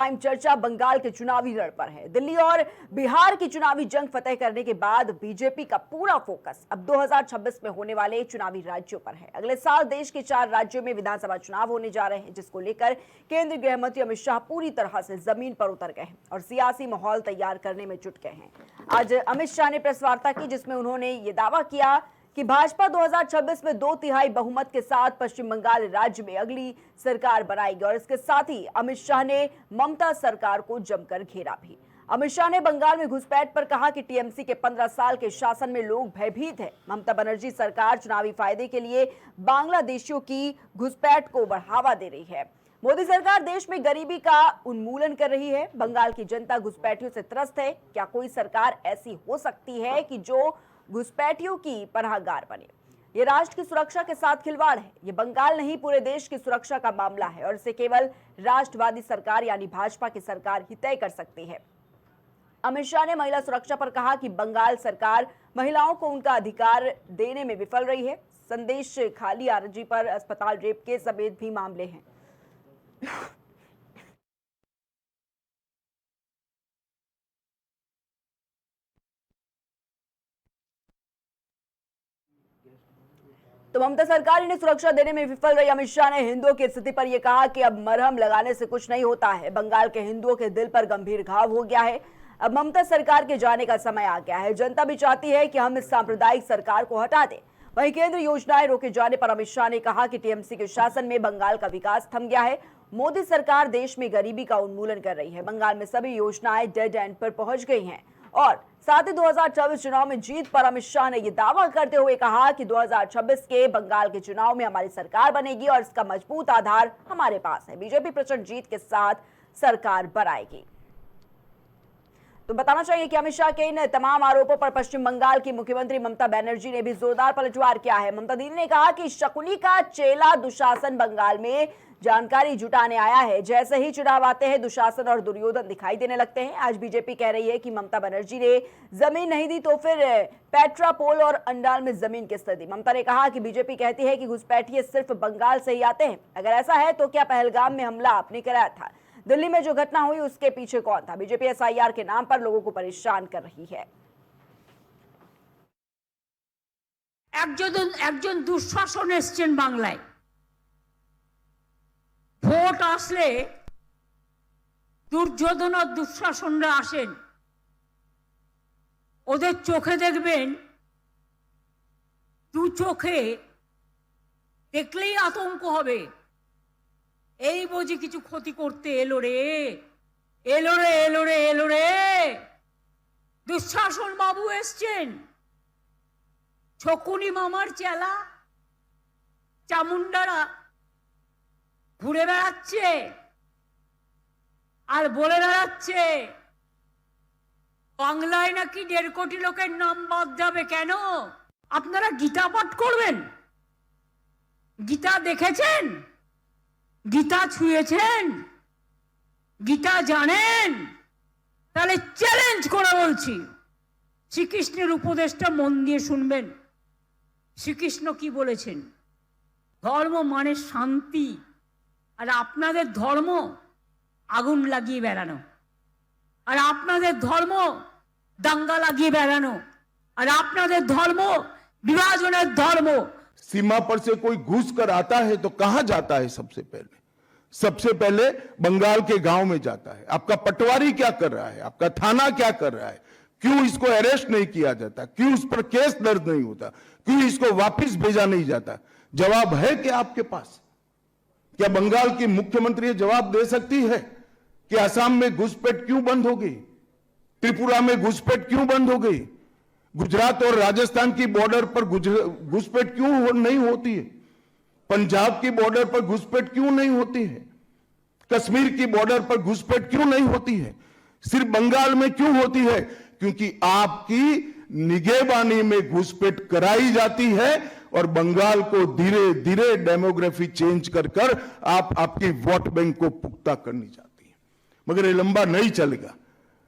Time चर्चा बंगाल के चुनावी रण पर है। दिल्ली और बिहार की चुनावी जंग फतेह करने के बाद बीजेपी का पूरा फोकस अब 2026 में होने वाले चुनावी राज्यों पर है। अगले साल देश के 4 राज्यों में विधानसभा चुनाव होने जा रहे हैं, जिसको लेकर केंद्रीय गृह मंत्री अमित शाह पूरी तरह से जमीन पर उतर गए हैं और सियासी माहौल तैयार करने में जुट गए हैं। आज अमित शाह ने प्रेस वार्ता की, जिसमें उन्होंने ये दावा किया कि भाजपा 2026 में 2/3 बहुमत के साथ पश्चिम बंगाल राज्य में अगली सरकार बनाएगी और इसके साथ ही अमित शाह ने ममता सरकार को जमकर घेरा भी। अमित शाह ने बंगाल में घुसपैठ पर कहा कि टीएमसी के 15 साल के शासन में लोग भयभीत हैं। ममता बनर्जी सरकार चुनावी फायदे के लिए बांग्लादेशियों की घुसपैठ को बढ़ावा दे रही है। मोदी सरकार देश में गरीबी का उन्मूलन कर रही है। बंगाल की जनता घुसपैठियों से त्रस्त है। क्या कोई सरकार ऐसी हो सकती है कि जो घुसपैठियों की पनाहगार बने? ये राष्ट्र की सुरक्षा के साथ खिलवाड़ है। ये बंगाल नहीं, पूरे देश की सुरक्षा का मामला है और इसे केवल राष्ट्रवादी सरकार यानी भाजपा की सरकार ही तय कर सकती है। अमित शाह ने महिला सुरक्षा पर कहा कि बंगाल सरकार महिलाओं को उनका अधिकार देने में विफल रही है। संदेश खाली आरजी पर अस्पताल रेप के समेत भी मामले हैं। तो ममता सरकार इन्हें सुरक्षा देने में विफल रही। अमित शाह ने हिंदुओं की स्थिति पर यह कहा कि अब मरहम लगाने से कुछ नहीं होता है। बंगाल के हिंदुओं के दिल पर गंभीर घाव हो गया है। अब ममता सरकार के जाने का समय आ गया है। जनता भी चाहती है कि हम इस सांप्रदायिक सरकार को हटा दें। वहीं केंद्र योजनाएं रोके जाने पर अमित शाह ने कहा कि टीएमसी के शासन में बंगाल का विकास थम गया है। मोदी सरकार देश में गरीबी का उन्मूलन कर रही है। बंगाल में सभी योजनाएं डेड एंड पर पहुंच गई हैं और साथ ही 2024 चुनाव में जीत पर अमित शाह ने यह दावा करते हुए कहा कि 2026 के बंगाल के चुनाव में हमारी सरकार बनेगी और इसका मजबूत आधार हमारे पास है। बीजेपी प्रचंड जीत के साथ सरकार बनाएगी। तो बताना चाहिए कि अमित शाह के इन तमाम आरोपों पर पश्चिम बंगाल की मुख्यमंत्री ममता बनर्जी ने भी जोरदार पलटवार किया है। ममता दीदी ने कहा कि शकुनी का चेला दुशासन बंगाल में जानकारी जुटाने आया है। जैसे ही चुनाव आते हैं दुशासन और दुर्योधन दिखाई देने लगते हैं। आज बीजेपी कह रही है कि ममता बनर्जी ने जमीन नहीं दी तो फिर पेट्रापोल और अंडाल में जमीन किस तरह दी। ममता ने कहा कि बीजेपी कहती है कि घुसपैठिए सिर्फ बंगाल से ही आते हैं। अगर ऐसा है तो क्या पहलगाम में हमला आपने कराया था? दिल्ली में जो घटना हुई उसके पीछे कौन था? बीजेपी एसआईआर के नाम पर लोगों को परेशान कर रही है। একজন দুঃশাসন এসছেন বাংলায়। ভোট আসলে দুর্যোধন আর দুঃশাসনরা আসেন। ওদের চোখে দেখবেন, দু চোখে দেখলেই আতঙ্ক হবে। এই বুঝি কিছু ক্ষতি করতে এলো রে, এলো রে, এলো রে, এলো রে। দুঃশাসন বাবু এসছেন। শকুনি মামার চেলা চামুন্ডারা ঘুরে বেড়াচ্ছে আর বলে বেড়াচ্ছে বাংলায় নাকি 1.5 কোটি লোকের নাম বাদ যাবে। কেন? আপনারা গীতা পাঠ করবেন? গীতা দেখেছেন? গীতা ছুঁয়েছেন? গীতা জানেন? তাহলে চ্যালেঞ্জ করে বলছি, শ্রীকৃষ্ণের উপদেশটা মন দিয়ে শুনবেন। শ্রীকৃষ্ণ কি বলেছেন? ধর্ম মানে শান্তি, আর আপনাদের ধর্ম আগুন লাগিয়ে বেড়ানো, আর আপনাদের ধর্ম দাঙ্গা লাগিয়ে বেড়ানো, আর আপনাদের ধর্ম বিভাজনের ধর্ম। सीमा पर से कोई घुस कर आता है तो कहां जाता है? सबसे पहले बंगाल के गांव में जाता है। आपका पटवारी क्या कर रहा है? आपका थाना क्या कर रहा है? क्यों इसको अरेस्ट नहीं किया जाता? क्यों उस पर केस दर्ज नहीं होता? क्यों इसको वापस भेजा नहीं जाता? जवाब है क्या आपके पास? क्या बंगाल की मुख्यमंत्री जवाब दे सकती है कि असम में घुसपैठ क्यों बंद हो गई? त्रिपुरा में घुसपैठ क्यों बंद हो गई? गुजरात और राजस्थान की बॉर्डर पर घुसपैठ क्यों नहीं होती है? पंजाब की बॉर्डर पर घुसपैठ क्यों नहीं होती है? कश्मीर की बॉर्डर पर घुसपैठ क्यों नहीं होती है? सिर्फ बंगाल में क्यों होती है? क्योंकि आपकी निगहबानी में घुसपैठ कराई जाती है और बंगाल को धीरे धीरे डेमोग्राफी चेंज कर आप आपकी वोट बैंक को पुख्ता करनी चाहती है। मगर ये लंबा नहीं चलेगा।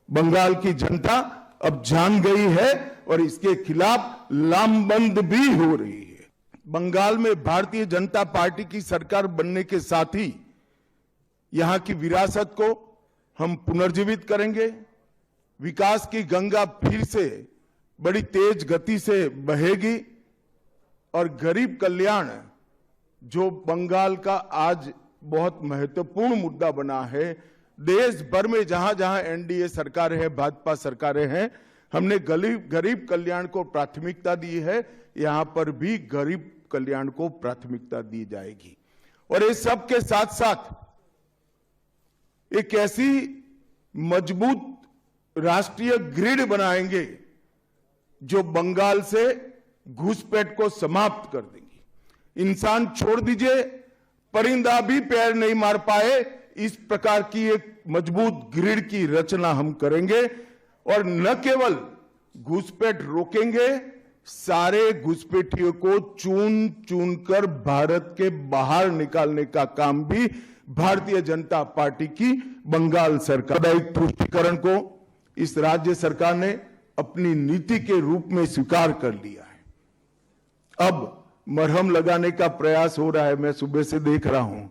बंगाल की जनता अब जान गई है और इसके खिलाफ लामबंद भी हो रही है। बंगाल में भारतीय जनता पार्टी की सरकार बनने के साथ ही यहां की विरासत को, हम पुनर्जीवित करेंगे। विकास की गंगा फिर से बड़ी तेज गति से बहेगी और गरीब कल्याण जो बंगाल का आज बहुत महत्वपूर्ण मुद्दा बना है, देश भर में जहां जहां एनडीए सरकारें हैं, भाजपा सरकारें हैं, हमने गरीब कल्याण को प्राथमिकता दी है। यहां पर भी गरीब कल्याण को प्राथमिकता दी जाएगी। और इस सब के साथ साथ एक ऐसी मजबूत राष्ट्रीय ग्रिड बनाएंगे जो बंगाल से घुसपैठ को समाप्त कर देंगी। इंसान छोड़ दीजिए, परिंदा भी पैर नहीं मार पाए, इस प्रकार की एक मजबूत ग्रिड की रचना हम करेंगे। और न केवल घुसपैठ रोकेंगे, सारे घुसपैठियों को चुन चुन कर भारत के बाहर निकालने का काम भी भारतीय जनता पार्टी की बंगाल सरकार सामुदायिक तुष्टीकरण को इस राज्य सरकार ने अपनी नीति के रूप में स्वीकार कर लिया है। अब मरहम लगाने का प्रयास हो रहा है, मैं सुबह से देख रहा हूं,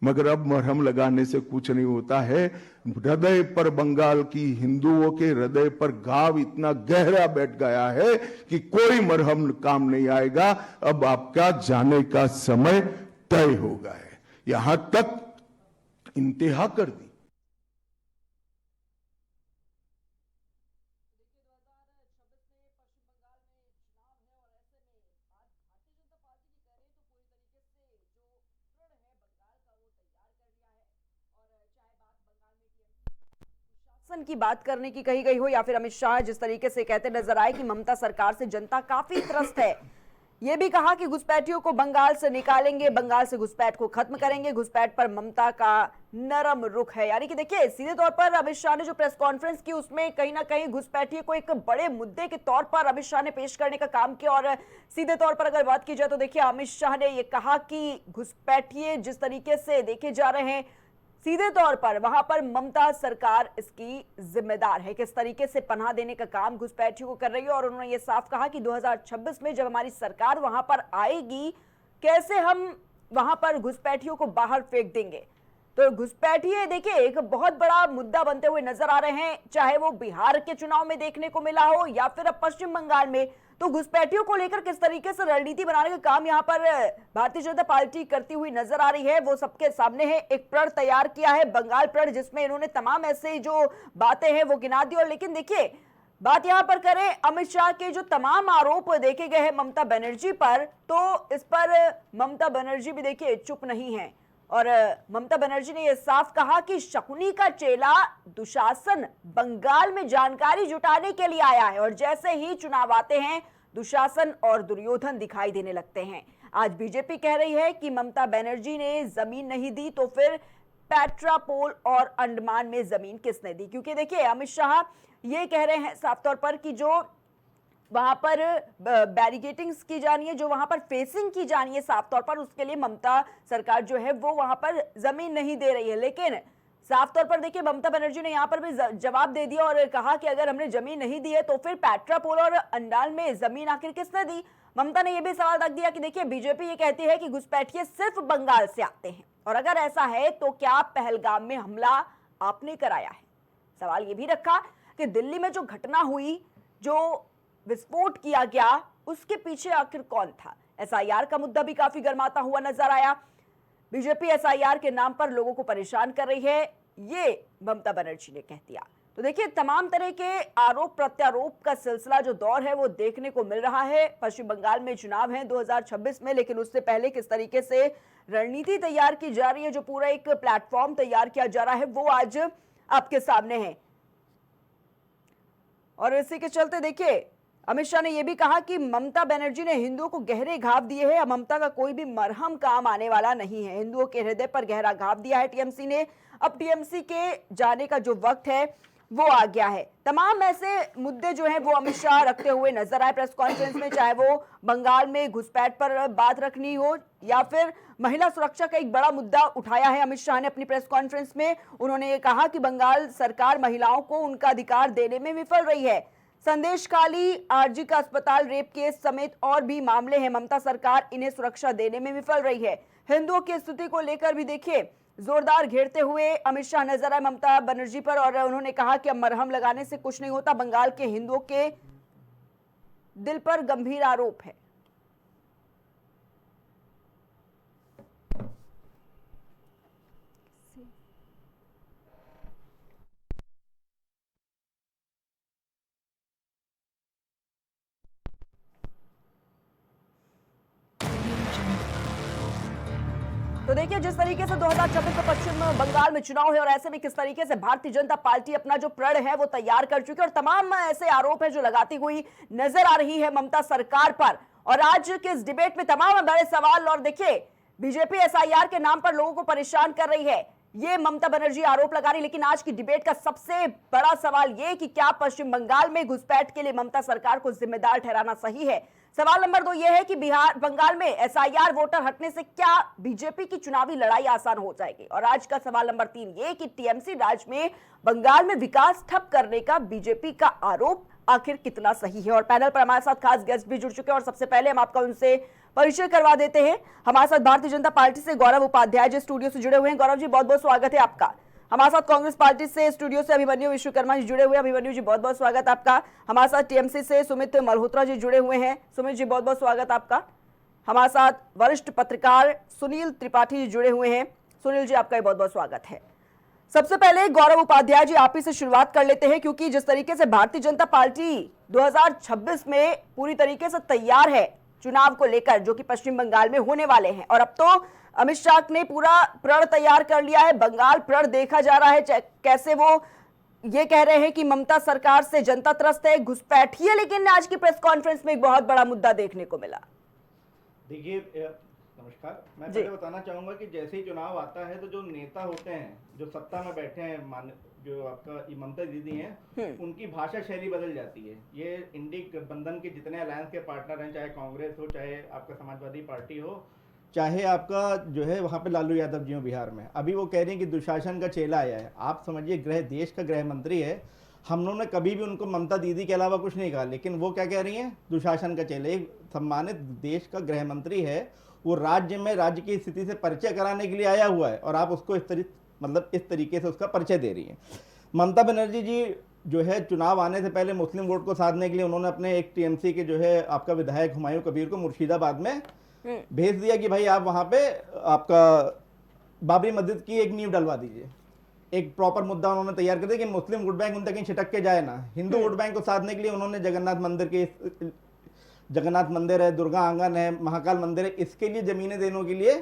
मगर अब मरहम लगाने से कुछ नहीं होता है। हृदय पर, बंगाल की हिंदुओं के हृदय पर घाव इतना गहरा बैठ गया है कि कोई मरहम काम नहीं आएगा। अब आपका जाने का समय तय हो गया है। यहां तक इंतहा कर दी। शासन की बात करने की कही गई हो या फिर अमित शाह जिस तरीके से कहते नजर आए कि ममता सरकार से जनता काफी त्रस्त है, यह भी कहा कि घुसपैठियों को बंगाल से निकालेंगे, बंगाल से घुसपैठ को खत्म करेंगे। घुसपैठ पर ममता का नरम रुख है। यानी कि देखिए, सीधे तौर पर अमित शाह ने जो प्रेस कॉन्फ्रेंस की उसमें कहीं ना कहीं घुसपैठियों को एक बड़े मुद्दे के तौर पर अमित शाह ने पेश करने का काम किया। और सीधे तौर पर अगर बात की जाए तो देखिए, अमित शाह ने यह कहा कि घुसपैठिए जिस तरीके से देखे जा रहे हैं, सीधे तौर पर वहां पर ममता सरकार इसकी जिम्मेदार है। किस तरीके से पनाह देने का काम घुसपैठियों को कर रही है। और उन्होंने ये साफ कहा कि 2026 में जब हमारी सरकार वहां पर आएगी, कैसे हम वहां पर घुसपैठियों को बाहर फेंक देंगे। तो घुसपैठिए देखिए एक बहुत बड़ा मुद्दा बनते हुए नजर आ रहे हैं, चाहे वो बिहार के चुनाव में देखने को मिला हो या फिर अब पश्चिम बंगाल में। तो घुसपैठियों को लेकर किस तरीके से रणनीति बनाने का काम यहां पर भारतीय जनता पार्टी करती हुई नजर आ रही है, वो सबके सामने है। एक प्रण तैयार किया है, बंगाल प्रण, जिसमें इन्होंने तमाम ऐसे जो बातें हैं वो गिना दी। और लेकिन देखिए, बात यहां पर करें अमित शाह के जो तमाम आरोप देखे गए हैं ममता बनर्जी पर, तो इस पर ममता बनर्जी भी देखिए चुप नहीं है। और ममता बनर्जी ने यह साफ कहा कि शकुनी का चेला दुशासन बंगाल में जानकारी जुटाने के लिए आया है, और जैसे ही चुनाव आते हैं दुशासन और दुर्योधन दिखाई देने लगते हैं। आज बीजेपी कह रही है कि ममता बनर्जी ने जमीन नहीं दी तो फिर पेट्रापोल और अंडमान में जमीन किसने दी। क्योंकि देखिए, अमित शाह ये कह रहे हैं साफ तौर पर कि जो वहां पर बैरिकेटिंग्स की जानी है, जो वहां पर फेसिंग की जानी है साफ तौर पर, उसके लिए ममता सरकार जो है वो वहां पर जमीन नहीं दे रही है। लेकिन साफ तौर पर देखिए, ममता बनर्जी ने यहां पर भी जवाब दे दिया और कहा कि अगर हमने जमीन नहीं दी है तो फिर पेट्रापोल और अंडाल में जमीन आखिर किसने दी। ममता ने यह भी सवाल रख दिया कि देखिए, बीजेपी ये कहती है कि घुसपैठिए सिर्फ बंगाल से आते हैं, और अगर ऐसा है तो क्या पहलगाम में हमला आपने कराया है। सवाल ये भी रखा कि दिल्ली में जो घटना हुई, जो विस्फोट किया गया, उसके पीछे आखिर कौन था। एसआईआर का मुद्दा भी काफी गर्माता हुआ नजर आया। बीजेपी एसआईआर के नाम पर लोगों को परेशान कर रही है, ये ममता बनर्जी ने कह दिया। तो देखिए, तमाम तरह के आरोप प्रत्यारोप का सिलसिला जो दौर है वो देखने को मिल रहा है। पश्चिम बंगाल में चुनाव है 2026 में, लेकिन उससे पहले किस तरीके से रणनीति तैयार की जा रही है, जो पूरा एक प्लेटफॉर्म तैयार किया जा रहा है, वो आज आपके सामने है। और इसी के चलते देखिए, अमित शाह ने यह भी कहा कि ममता बनर्जी ने हिंदुओं को गहरे घाव दिए हैं, ममता का कोई भी मरहम काम आने वाला नहीं है। हिंदुओं के हृदय पर गहरा घाव दिया है टीएमसी ने। अब टीएमसी के जाने का जो वक्त है वो आ गया है। तमाम ऐसे मुद्दे जो हैं वो अमित शाह रखते हुए नजर आए प्रेस कॉन्फ्रेंस में, चाहे वो बंगाल में घुसपैठ पर बात रखनी हो या फिर महिला सुरक्षा का एक बड़ा मुद्दा उठाया है अमित शाह ने अपनी प्रेस कॉन्फ्रेंस में। उन्होंने ये कहा कि बंगाल सरकार महिलाओं को उनका अधिकार देने में विफल रही है। संदेश खाली, आरजी का अस्पताल रेप केस समेत और भी मामले हैं, ममता सरकार इन्हें सुरक्षा देने में विफल रही है। हिंदुओं की स्थिति को लेकर भी देखिए जोरदार घेरते हुए अमित शाह नजर आए ममता बनर्जी पर और उन्होंने कहा कि अब मरहम लगाने से कुछ नहीं होता, बंगाल के हिंदुओं के दिल पर गंभीर आरोप है। तो देखिए जिस तरीके से 2026 में पश्चिम बंगाल में चुनाव है और ऐसे में किस तरीके से भारतीय जनता पार्टी अपना जो प्रण है वो तैयार कर चुकी है और तमाम ऐसे आरोप है जो लगाती हुई नजर आ रही है ममता सरकार पर। और आज के इस डिबेट में तमाम बड़े सवाल, और देखिए बीजेपी एसआईआर के नाम पर लोगों को परेशान कर रही है, ये ममता बनर्जी आरोप लगा रही। लेकिन आज की डिबेट का सबसे बड़ा सवाल ये कि क्या पश्चिम बंगाल में घुसपैठ के लिए ममता सरकार को जिम्मेदार ठहराना सही है। सवाल नंबर 2 यह है कि बंगाल में एसआईआर वोटर हटने से क्या बीजेपी की चुनावी लड़ाई आसान हो जाएगी। और आज का सवाल नंबर 3 ये कि टीएमसी राज में बंगाल में विकास ठप करने का बीजेपी का आरोप आखिर कितना सही है। और पैनल पर हमारे साथ खास गेस्ट भी जुड़ चुके हैं और सबसे पहले हम आपका उनसे परिचय करवा देते हैं। हमारे साथ भारतीय जनता पार्टी से गौरव उपाध्याय जी स्टूडियो से जुड़े हुए हैं। गौरव जी बहुत बहुत स्वागत है आपका। हमारे साथ कांग्रेस पार्टी से स्टूडियो से अभिमन्यु विश्वकर्मा जी जुड़े हुए हैं। अभिमन्यु जी बहुत बहुत स्वागत आपका। हमारे साथ टीएमसी से सुमित मल्होत्रा जी जुड़े हुए हैं। सुमित जी बहुत बहुत स्वागत आपका। हमारे साथ वरिष्ठ पत्रकार सुनील त्रिपाठी जी जुड़े हुए हैं। सुनील जी आपका बहुत बहुत स्वागत है। सबसे पहले गौरव उपाध्याय जी आप ही से शुरुआत कर लेते हैं, क्योंकि जिस तरीके से भारतीय जनता पार्टी 2026 में पूरी तरीके से तैयार है चुनाव को लेकर जो कि पश्चिम बंगाल में होने वाले हैं, और अब तो अमित शाह ने पूरा प्रण तैयार कर लिया है, बंगाल प्रण देखा जा रहा है कैसे वो ये कह रहे हैं कि ममता सरकार से जनता त्रस्त है, घुसपैठी है। लेकिन आज की प्रेस कॉन्फ्रेंस में एक बहुत बड़ा मुद्दा देखने को मिला। देखिए नमस्कार, मैं पहले बताना चाहूंगा कि जैसे ही चुनाव आता है तो जो नेता होते हैं जो सत्ता में बैठे हैं, जो आपका ममता दीदी हैं, उनकी भाषा शैली बदल जाती है। ये इंडी गठबंधन के जितने अलायंस के पार्टनर हैं, चाहे कांग्रेस हो, चाहे आपका समाजवादी पार्टी हो, चाहे आपका जो है वहाँ पे लालू यादव जी हो बिहार में, अभी वो कह रही हैं कि दुशासन का चेला आया है। आप समझिए देश का गृह मंत्री है, हम लोगों ने कभी भी उनको ममता दीदी के अलावा कुछ नहीं कहा, लेकिन वो क्या कह रही हैं, दुशासन का चेला। एक सम्मानित देश का गृह मंत्री है, वो राज्य में राज्य की स्थिति से परिचय कराने के लिए आया हुआ है और आप उसको इस तरीके से उसका परिचय दे रही हैं। ममता बनर्जी जी जो है चुनाव आने से पहले मुस्लिम वोट को साधने के लिए उन्होंने अपने एक टीएमसी के जो है आपका विधायक हुमायूं कबीर को मुर्शिदाबाद में भेज दिया कि भाई आप वहां पे आपका बाबरी मस्जिद की एक नींव डलवा दीजिए। एक प्रॉपर मुद्दा उन्होंने तैयार कर दिया कि मुस्लिम वोट बैंक उन तक कहीं छिटक के जाए ना। हिंदू वोट बैंक को साधने के लिए उन्होंने जगन्नाथ मंदिर है, दुर्गा आंगन है, महाकाल मंदिर है, इसके लिए जमीनें देने के लिए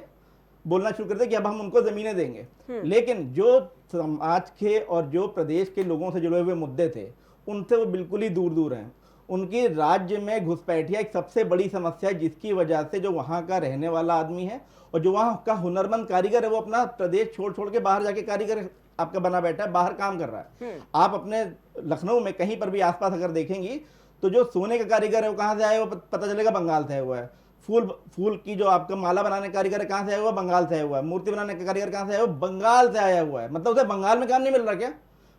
बोलना शुरू कर दिया कि अब हम उनको जमीनें देंगे। लेकिन जो समाज के और जो प्रदेश के लोगों से जुड़े हुए मुद्दे थे उनसे वो बिल्कुल ही दूर दूर हैं। उनकी राज्य में घुसपैठिया एक सबसे बड़ी समस्या है, जिसकी वजह से जो वहाँ का रहने वाला आदमी है और जो वहाँ का हुनरमंद कारीगर है वो अपना प्रदेश छोड़ छोड़ के बाहर जाके कारीगर आपका बना बैठा है, बाहर काम कर रहा है। आप अपने लखनऊ में कहीं पर भी आसपास अगर देखेंगी तो जो सोने का कारीगर है वो कहाँ से आया, वो पता चलेगा बंगाल से आया हुआ है। फूल की जो आपका माला बनाने का कारीगर है कहाँ से आया हुआ, बंगाल से आया हुआ है। मूर्ति बनाने का कारीगर कहाँ से आया हुआ, बंगाल से आया हुआ है। मतलब उसे बंगाल में काम नहीं मिल रहा क्या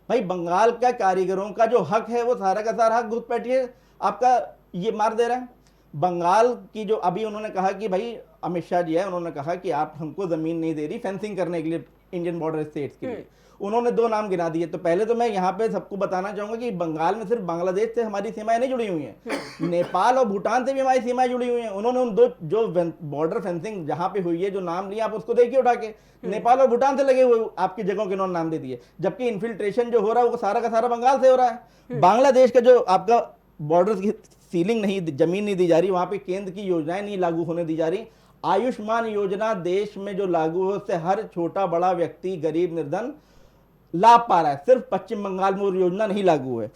भाई? बंगाल का कारीगरों का जो हक है वो सारा का सारा हक घुसपैठिए आपका ये मार दे रहा है। बंगाल की जो अभी उन्होंने कहा कि भाई अमित शाह जी है, उन्होंने कहा कि आप हमको जमीन नहीं दे रही फेंसिंग करने के लिए इंडियन बॉर्डर स्टेट्स के लिए। उन्होंने 2 नाम गिना दिए। तो पहले तो मैं यहाँ पे सबको बताना चाहूंगा कि बंगाल में सिर्फ बांग्लादेश से हमारी सीमाएं नहीं जुड़ी हुई हैं, नेपाल और भूटान से भी हमारी सीमाएं जुड़ी हुई हैं। उन्होंने उन 2 जो बॉर्डर फेंसिंग जहां पे हुई है, जो नाम लिया आप उसको देखिए उठा के, नेपाल और भूटान से लगे हुए आपकी जगहों के उन्होंने नाम दे दिए। जबकि इन्फिल्ट्रेशन जो हो रहा है वो सारा का सारा बंगाल से हो रहा है। बांग्लादेश का जो आपका बॉर्डर की सीलिंग नहीं, जमीन नहीं दी जा रही, वहां पे केंद्र की योजनाएं नहीं लागू होने दी जा रही। आयुष्मान योजना देश में जो लागू है उससे हर छोटा बड़ा व्यक्ति, गरीब निर्धन लाभ पा रहा है। सिर्फ पश्चिम बंगाल में वो योजना नहीं लागू है।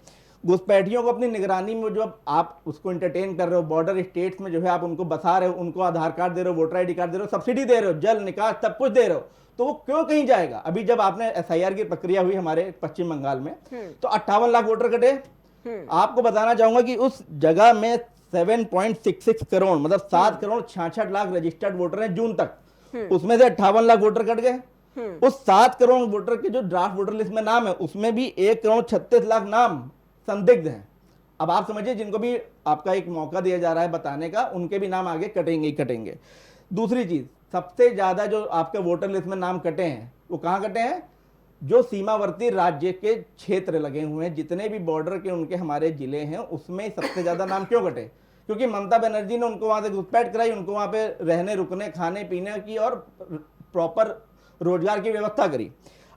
घुसपैठियों को अपनी निगरानी में जो आप उसको एंटरटेन कर रहे हो, बॉर्डर स्टेट्स में जो है आप उनको बसा रहे हो, उनको आधार कार्ड दे रहे हो, वोटर आईडी कार्ड दे रहे हो, सब्सिडी दे रहे हो, जल निकास सब कुछ दे रहे हो, तो वो क्यों कहीं जाएगा? अभी जब आपने एसआईआर की प्रक्रिया हुई हमारे पश्चिम बंगाल में तो 58 लाख वोटर कटे। आपको बताना चाहूंगा कि उस जगह में 7.66 करोड़ मतलब 7 करोड़ 66 लाख रजिस्टर्ड वोटर हैं जून तक। उसमें से 58 लाख वोटर कट गए। उस 7 करोड़ वोटर के जो ड्राफ्ट वोटर लिस्ट में नाम है उसमें भी 1 करोड़ 36 लाख नाम संदिग्ध हैं। अब आप समझिए जिनको भी आपका एक मौका दिया जा रहा है बताने का, उनके भी नाम आगे कटेंगे ही कटेंगे। दूसरी चीज, सबसे ज्यादा जो आपके वोटर लिस्ट में नाम कटे हैं वो कहाँ कटे हैं? जो सीमावर्ती राज्य के क्षेत्र लगे हुए हैं, जितने भी बॉर्डर के उनके हमारे जिले हैं, उसमें सबसे ज्यादा नाम क्यों कटे? क्योंकि ममता बनर्जी ने उनको वहां से घुसपैठ कराई, उनको वहां पे रहने रुकने खाने पीने की और प्रॉपर रोजगार की व्यवस्था करी।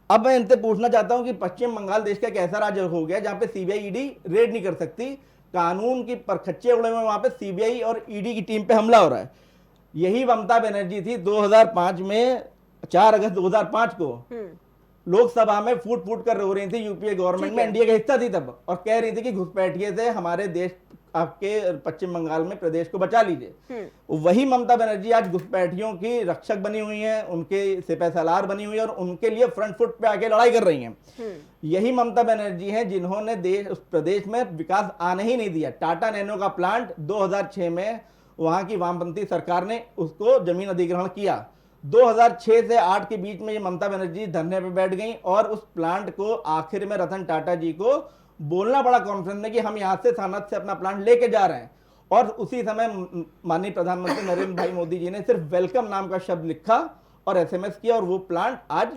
अब मैं इनसे पूछना चाहता हूं कि पश्चिम बंगाल देश का एक ऐसा राज्य हो गया जहां पे सीबीआई ईडी रेड नहीं कर सकती, कानून की परखच्चे उड़े हुए, वहां पे सीबीआई और ईडी की टीम पे हमला हो रहा है। यही ममता बनर्जी थी 2005 में, 4 अगस्त 2005 को लोकसभा में फूट फूट कर रो रही थी, यूपीए गवर्नमेंट में एनडीए का हिस्सा थी तब, और कह रही थी कि घुसपैठिए से हमारे देश, आपके पश्चिम बंगाल में प्रदेश को बचा लीजिए। वही ममता बनर्जी आज घुसपैठियों की रक्षक बनी हुई हैं, उनके सिपहसालार बनी हुई है और उनके लिए फ्रंट फुट पे आके लड़ाई कर रही हैं। यही ममता बनर्जी हैं जिन्होंने देश, उस प्रदेश में विकास आने ही नहीं दिया। टाटा नैनो का प्लांट 2006 में वहां की वामपंथी सरकार ने उसको जमीन अधिग्रहण किया। 2006 से 8 के बीच में ये ममता बनर्जी धरने पे बैठ गई और उस प्लांट को आखिर में रतन टाटा जी को बोलना पड़ा कॉन्फ्रेंस में कि हम यहां से सानत से अपना प्लांट लेके जा रहे हैं। और उसी समय माननीय प्रधानमंत्री नरेंद्र भाई मोदी जी ने सिर्फ वेलकम नाम का शब्द लिखा और एसएमएस किया और वो प्लांट आज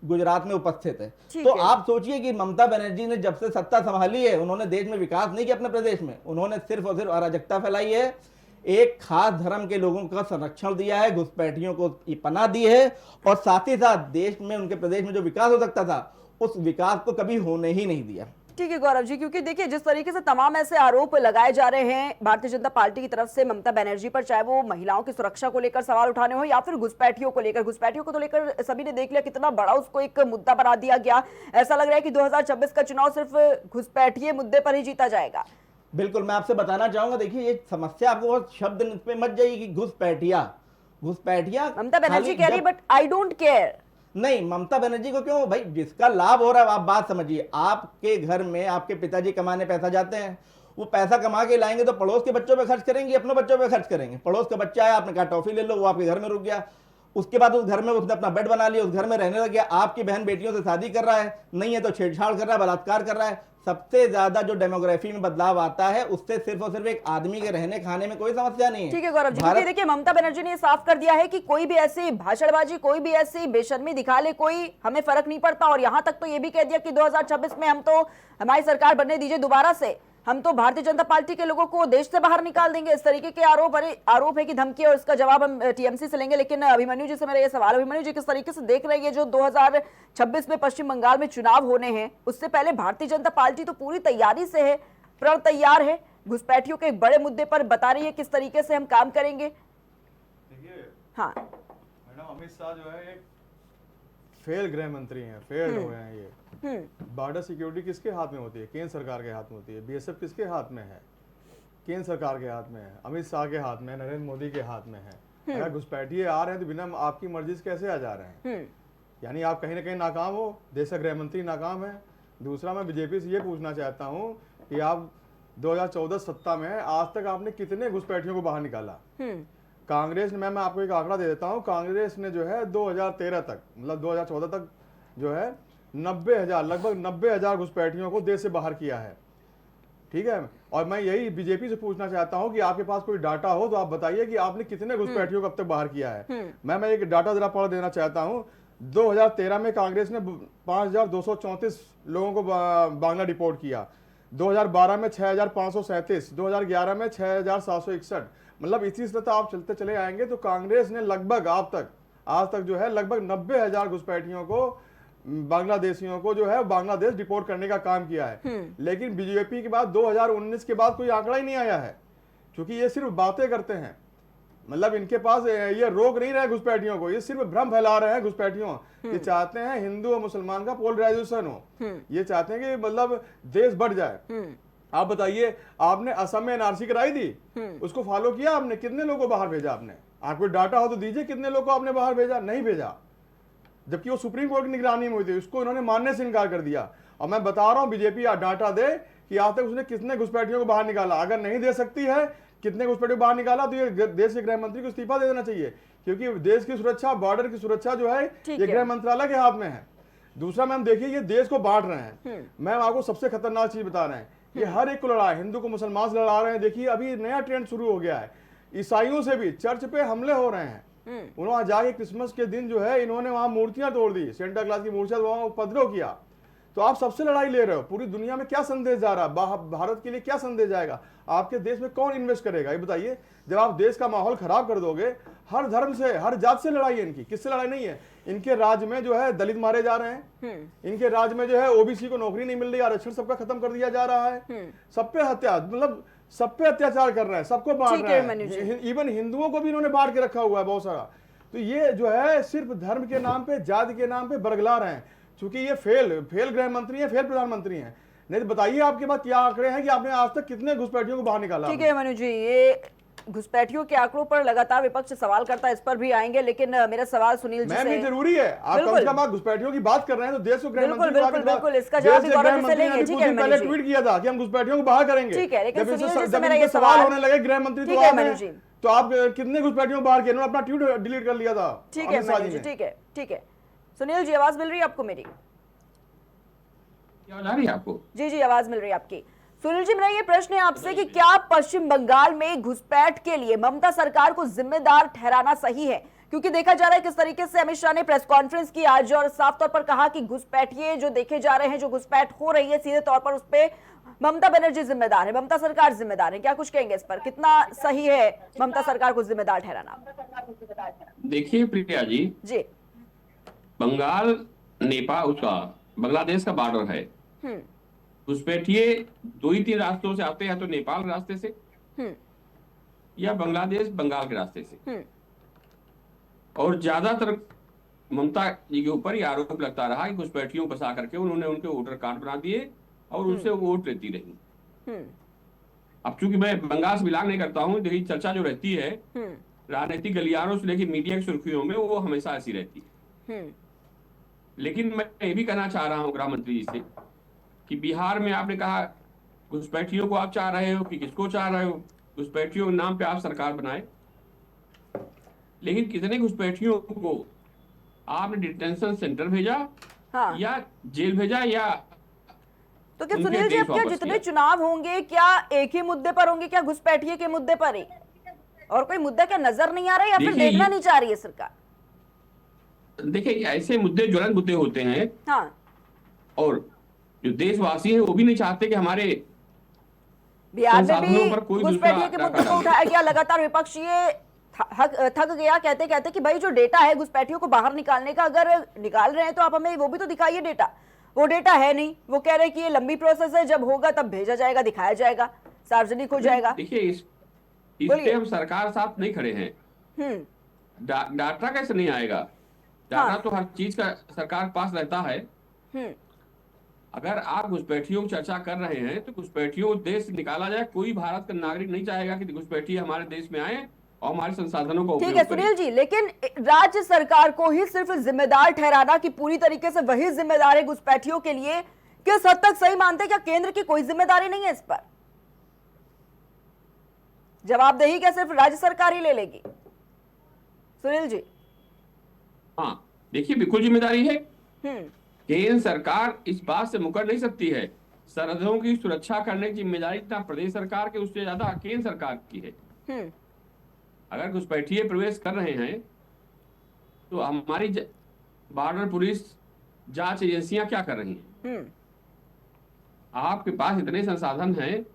गुजरात में उपस्थित है। तो आप सोचिए कि ममता बनर्जी ने जब से सत्ता संभाली है, उन्होंने देश में विकास नहीं किया अपने प्रदेश में, उन्होंने सिर्फ और सिर्फ अराजकता फैलाई है, एक खास धर्म के लोगों का संरक्षण दिया है, घुसपैठियों को पनाह दी है, और साथ ही साथ देश में, उनके प्रदेश में जो विकास हो सकता था उस विकास को कभी होने ही नहीं दिया। ठीक है गौरव जी, क्योंकि देखिए जिस तरीके से तमाम ऐसे आरोप लगाए जा रहे हैं भारतीय जनता पार्टी की तरफ से ममता बनर्जी पर, चाहे वो महिलाओं की सुरक्षा को लेकर सवाल उठाने हो या फिर घुसपैठियों को लेकर, घुसपैठियों को तो लेकर सभी ने देख लिया कितना बड़ा उसको एक मुद्दा बना दिया गया। ऐसा लग रहा है कि 2026 का चुनाव सिर्फ घुसपैठिए मुद्दे पर ही जीता जाएगा। बिल्कुल, मैं आपसे बताना चाहूंगा, देखिए ये समस्या आपको बहुत शब्द पे मत जाइए कि घुसपैठिया ममता बनर्जी कह रही, बट आई डोंट केयर। नहीं, ममता बनर्जी को क्यों भाई, जिसका लाभ हो रहा है, आप बात समझिए, आपके घर में आपके पिताजी कमाने पैसा जाते हैं, वो पैसा कमा के लाएंगे तो पड़ोस के बच्चों पे खर्च करेंगे, अपने बच्चों पे खर्च करेंगे। पड़ोस का बच्चा आया, आपने कहा टॉफी ले लो, वो आपके घर में रुक गया, उसके बाद उस घर में उसने अपना बेड बना लिया, उस घर में रहने लग गया, आपकी बहन बेटियों से शादी कर रहा है, नहीं है तो छेड़छाड़ कर रहा है, बलात्कार कर रहा है। सबसे ज्यादा जो डेमोग्राफी में बदलाव आता है उससे सिर्फ और सिर्फ एक आदमी के रहने खाने में कोई समस्या नहीं है। ठीक है गौरव जी, क्योंकि देखिए ममता बनर्जी ने साफ कर दिया है कि कोई भी ऐसी भाषणबाजी, कोई भी ऐसी बेशर्मी दिखा ले, कोई हमें फर्क नहीं पड़ता। और यहां तक तो ये भी कह दिया कि 2026 में हम तो, हमारी सरकार बनने दीजिए दोबारा से, हम तो भारतीय जनता पार्टी के लोगों को देश से बाहर निकाल देंगे। इस तरीके के आरोप है कि धमकी, और इसका जवाब हम टीएमसी से लेंगे। लेकिन अभिमन्यु जी से मेरा ये सवाल, अभिमन्यु जी किस तरीके से देख रहे हैं जो 2026 में पश्चिम बंगाल में चुनाव होने हैं, उससे पहले भारतीय जनता पार्टी तो पूरी तैयारी से है, प्रण तैयार है, घुसपैठियों के एक बड़े मुद्दे पर बता रही है किस तरीके से हम काम करेंगे। हाँ मैडम, अमित शाह जो है एक फेल गृह मंत्री हैं, फेल हो गए हैं ये। बॉर्डर सिक्योरिटी किसके हाथ में होती है? केंद्र सरकार के हाथ में होती है। बीएसएफ किसके हाथ में है? केंद्र सरकार के हाथ में है, अमित शाह के हाथ में, नरेंद्र मोदी के हाथ में है। अगर घुसपैठिए आ रहे हैं तो बिना आपकी मर्जी से कैसे आ जा रहे हैं? यानी आप कहीं ना कहीं नाकाम हो, देश का गृह मंत्री नाकाम है। दूसरा, मैं बीजेपी से ये पूछना चाहता हूँ कि आप 2014 सत्ता में आज तक आपने कितने घुसपैठियों को बाहर निकाला? कांग्रेस ने, मैं आपको एक आंकड़ा दे देता हूँ, कांग्रेस ने जो है 2013 तक, मतलब 2014 तक जो है 90,000, लगभग 90,000 घुसपैठियों को देश से बाहर किया है। ठीक है, और मैं यही बीजेपी से पूछना चाहता हूं कि आपके पास कोई डाटा हो तो आप बताइए कि आपने कितने घुसपैठियों को अब तक बाहर किया है। मैं एक डाटा जरा पढ़ देना चाहता हूं। 2013 में कांग्रेस ने 5,234 लोगों को बांग्ला डिपोर्ट किया, 2012 में 6,537, 2011 में 6,761। मतलब इसी तरह आप चलते चले आएंगे तो कांग्रेस ने लगभग आज तक जो है लगभग 90,000 घुसपैठियों को, बांग्लादेशियों को जो है बांग्लादेश डिपोर्ट करने का काम किया है। लेकिन बीजेपी के बाद 2019 के बाद कोई आंकड़ा ही नहीं आया है, क्योंकि ये सिर्फ बातें करते हैं। मतलब इनके पास ये रोक नहीं रहे घुसपैठियों को, ये सिर्फ भ्रम फैला रहे हैं घुसपैठियों। ये चाहते हैं हिंदू और मुसलमान का पोलराइजेशन हो, ये चाहते हैं कि मतलब देश बढ़ जाए। आप बताइए, आपने असम में एनआरसी कराई थी, उसको फॉलो किया आपने? कितने लोगों को बाहर भेजा आपने? आपको डाटा हो तो दीजिए, कितने लोगों को आपने बाहर भेजा? नहीं भेजा, जबकि वो सुप्रीम कोर्ट की निगरानी में हुई थी, उसको इन्होंने मानने से इनकार कर दिया। और मैं बता रहा हूं, बीजेपी डाटा दे कि आज तक उसने कितने घुसपैठियों को बाहर निकाला। अगर नहीं दे सकती है कितने घुसपैठियों को बाहर निकाला, तो ये देश के गृह मंत्री को इस्तीफा दे देना चाहिए, क्योंकि देश की सुरक्षा, बॉर्डर की सुरक्षा जो है ये गृह मंत्रालय के हाथ में है। दूसरा, मैम देखिए, ये देश को बांट रहे हैं। मैम आपको सबसे खतरनाक चीज बता रहे हैं, ये हर एक को लड़ा है, हिंदू को मुसलमान से लड़ा रहे हैं। देखिए अभी नया ट्रेंड शुरू हो गया है, ईसाइयों से भी चर्च पे हमले हो रहे हैं। उन्होंने जाके क्रिसमस के दिन जो है इन्होंने वहां मूर्तियां तोड़ दी, सेंटा क्लॉज की मूर्तियां वहां उपद्रव किया। तो आप सबसे लड़ाई ले रहे हो, पूरी दुनिया में क्या संदेश जा रहा है, भारत के लिए क्या संदेश जाएगा, आपके देश में कौन इन्वेस्ट करेगा, ये बताइए। जब आप देश का माहौल खराब कर दोगे, हर धर्म से हर जात से लड़ाई है इनकी, किससे लड़ाई नहीं है। इनके राज्य में जो है दलित मारे जा रहे हैं, इनके राज्य में जो है ओबीसी को नौकरी नहीं मिल रही, आरक्षण सबका खत्म कर दिया जा रहा है, सब पे हत्या, मतलब सब पे अत्याचार कर रहे हैं, सबको बांट रहे हैं, इवन हिंदुओं को भी इन्होंने बांट के रखा हुआ है बहुत सारा। तो ये जो है सिर्फ धर्म के नाम पे, जाति के नाम पे बरगला रहे हैं, क्योंकि ये फेल गृह मंत्री है, फेल प्रधानमंत्री हैं। नहीं तो बताइए आपके पास क्या आंकड़े हैं कि आपने आज तक कितने घुसपैठियों को बाहर निकाला। ठीक है मनु जी, ये घुसपैठियों के आंकड़ों पर लगातार विपक्ष सवाल करता है, इस पर भी आएंगे, लेकिन मेरा सवाल सुनील जी से जरूरी है। आप कम से कम आप घुसपैठियों की बात कर रहे हैं तो देश को गृह मंत्री बिल्कुल इसका जवाब भी गौरव जी से लेंगे। ठीक है पहले ट्वीट किया था कि हम घुसपैठियों को बाहर करेंगे। ठीक है, लेकिन सुनील जी से जब मेरा ये सवाल होने लगे गृह मंत्री ठीक है मनु जी, तो आप कितने घुसपैठियों को बाहर किए, उन्होंने अपना ट्वीट डिलीट कर लिया था। ठीक है मनु जी, ठीक है सुनील जी, आवाज मिल रही है आपको मेरी? आवाज आ रही है आपको? जी जी, आवाज मिल रही है आपकी। सुनील जी, मेरा ये प्रश्न है आपसे कि क्या पश्चिम बंगाल में घुसपैठ के लिए ममता सरकार को जिम्मेदार ठहराना सही है? क्योंकि देखा जा रहा है किस तरीके से अमित शाह ने प्रेस कॉन्फ्रेंस की आज और साफ तौर पर कहा कि घुसपैठिए जो देखे जा रहे हैं, जो घुसपैठ हो रही है, सीधे तौर पर उस पे ममता बनर्जी जिम्मेदार है, ममता सरकार जिम्मेदार है। क्या कुछ कहेंगे इस पर, कितना सही है ममता सरकार को जिम्मेदार ठहराना? देखिए प्रिया जी, बंगाल नेपाल उसका बांग्लादेश का बॉर्डर है। घुसपैठिए 2 ही 3 रास्तों से आते हैं, तो नेपाल के रास्ते से या बांग्लादेश बंगाल के रास्ते से। और ज्यादातर ममता जी के ऊपर ये आरोप लगता रहा कि घुसपैठियों को फंसा करके उन्होंने उनके वोटर कार्ड बना दिए और उनसे वोट लेती रही। अब चूंकि मैं बंगाल से बिलोंग नहीं करता हूँ, देखिए चर्चा जो रहती है राजनीतिक गलियारों से लेकर मीडिया की सुर्खियों में, वो हमेशा ऐसी रहती है। लेकिन मैं ये भी कहना चाह रहा हूँ गृह मंत्री जी से कि बिहार में आपने कहा घुसपैठियों को आप चाह रहे हो कि किसको चाह रहे हो, घुसपैठियों के नाम पे आप सरकार बनाए, लेकिन कितने घुसपैठियों को आपने डिटेंशन सेंटर भेजा, हाँ, या जेल भेजा, या तो क्या सुनील जी, अब क्या जितने चुनाव होंगे क्या एक ही मुद्दे पर होंगे, क्या घुसपैठिए के मुद्दे पर ही, और कोई मुद्दा क्या नजर नहीं आ रहा है या फिर देखना नहीं चाह रही है सरकार? देखिए ऐसे मुद्दे ज्वलंत मुद्दे होते हैं, हाँ, और जो देशवासी है वो भी नहीं चाहते कि हमारे बिहार में भी घुसपैठिए के मुद्दे को उठाया गया। लगातार विपक्ष ये थक गया कहते कहते कि भाई जो डेटा है घुसपैठियों को बाहर निकालने का, अगर निकाल रहे हैं तो आप हमें वो भी तो दिखाइए डेटा। वो डेटा है नहीं, वो कह रहे हैं कि ये लंबी प्रोसेस है, जब होगा तब भेजा जाएगा, दिखाया जाएगा, सार्वजनिक हो जाएगा। देखिए इससे हम सरकार साथ नहीं खड़े हैं। डाटा कैसे नहीं आएगा? डाटा तो हर चीज का सरकार पास रहता है। अगर आप घुसपैठियों की चर्चा कर रहे हैं तो घुसपैठियों देश से निकाला जाए। कोई भारत का नागरिक नहीं चाहेगा कि घुसपैठिए हमारे देश में आए और हमारे संसाधनों को। ठीक है सुनील जी, लेकिन राज्य सरकार को ही सिर्फ जिम्मेदार ठहराना कि पूरी तरीके से वही जिम्मेदार है घुसपैठियों के लिए, किस हद तक सही मानते हैं? क्या केंद्र की कोई जिम्मेदारी नहीं है इस पर? जवाबदेही क्या सिर्फ राज्य सरकार ही ले लेगी? सुनील जी, हाँ देखिए बिल्कुल जिम्मेदारी है। केंद्र सरकार इस बात से मुकर नहीं सकती है। सरहदों की सुरक्षा करने की जिम्मेदारी ना प्रदेश सरकार के, उससे ज्यादा केंद्र सरकार की है। अगर घुसपैठिए प्रवेश कर रहे हैं तो हमारी बॉर्डर पुलिस जांच एजेंसियां क्या कर रही हैं? आपके पास इतने संसाधन हैं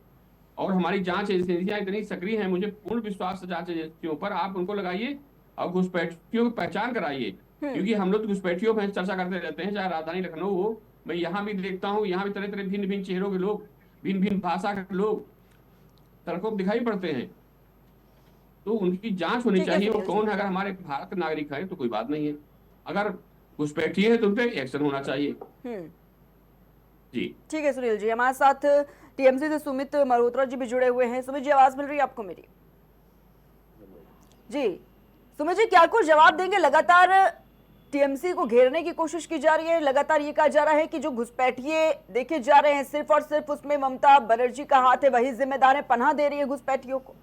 और हमारी जांच एजेंसियां इतनी सक्रिय हैं, मुझे पूर्ण विश्वास है जांच एजेंसियों पर। आप उनको लगाइए और घुसपैठियों की पहचान कराइए, क्योंकि हम लोग घुसपैठियों पर चर्चा करते रहते हैं, चाहे राजधानी लखनऊ हो। मैं यहाँ भी देखता हूँ, यहाँ भी तरह तरह भिन्न भिन्न चेहरों के लोग, भिन्न भिन्न भाषा के लोग सड़कों पर दिखाई पड़ते हैं। तो उनकी जांच होनी चाहिए, वो कौन है। अगर हमारे भारत के नागरिक है तो कोई बात नहीं है, अगर घुसपैठिए है तो उन पे एक्शन होना चाहिए। जी ठीक है सुनील जी, हमारे साथ टीएमसी से सुमित मल्होत्रा जी भी जुड़े हुए हैं। सुमित जी, आवाज मिल रही है आपको मेरी? जी सुमित जी, क्या कुछ जवाब देंगे? लगातार टीएमसी को घेरने की कोशिश की जा रही है, लगातार ये कहा जा रहा है कि जो घुसपैठिए देखे जा रहे हैं सिर्फ और सिर्फ उसमें ममता बनर्जी का हाथ है, वही जिम्मेदार है, पनाह दे रही है घुसपैठियों को।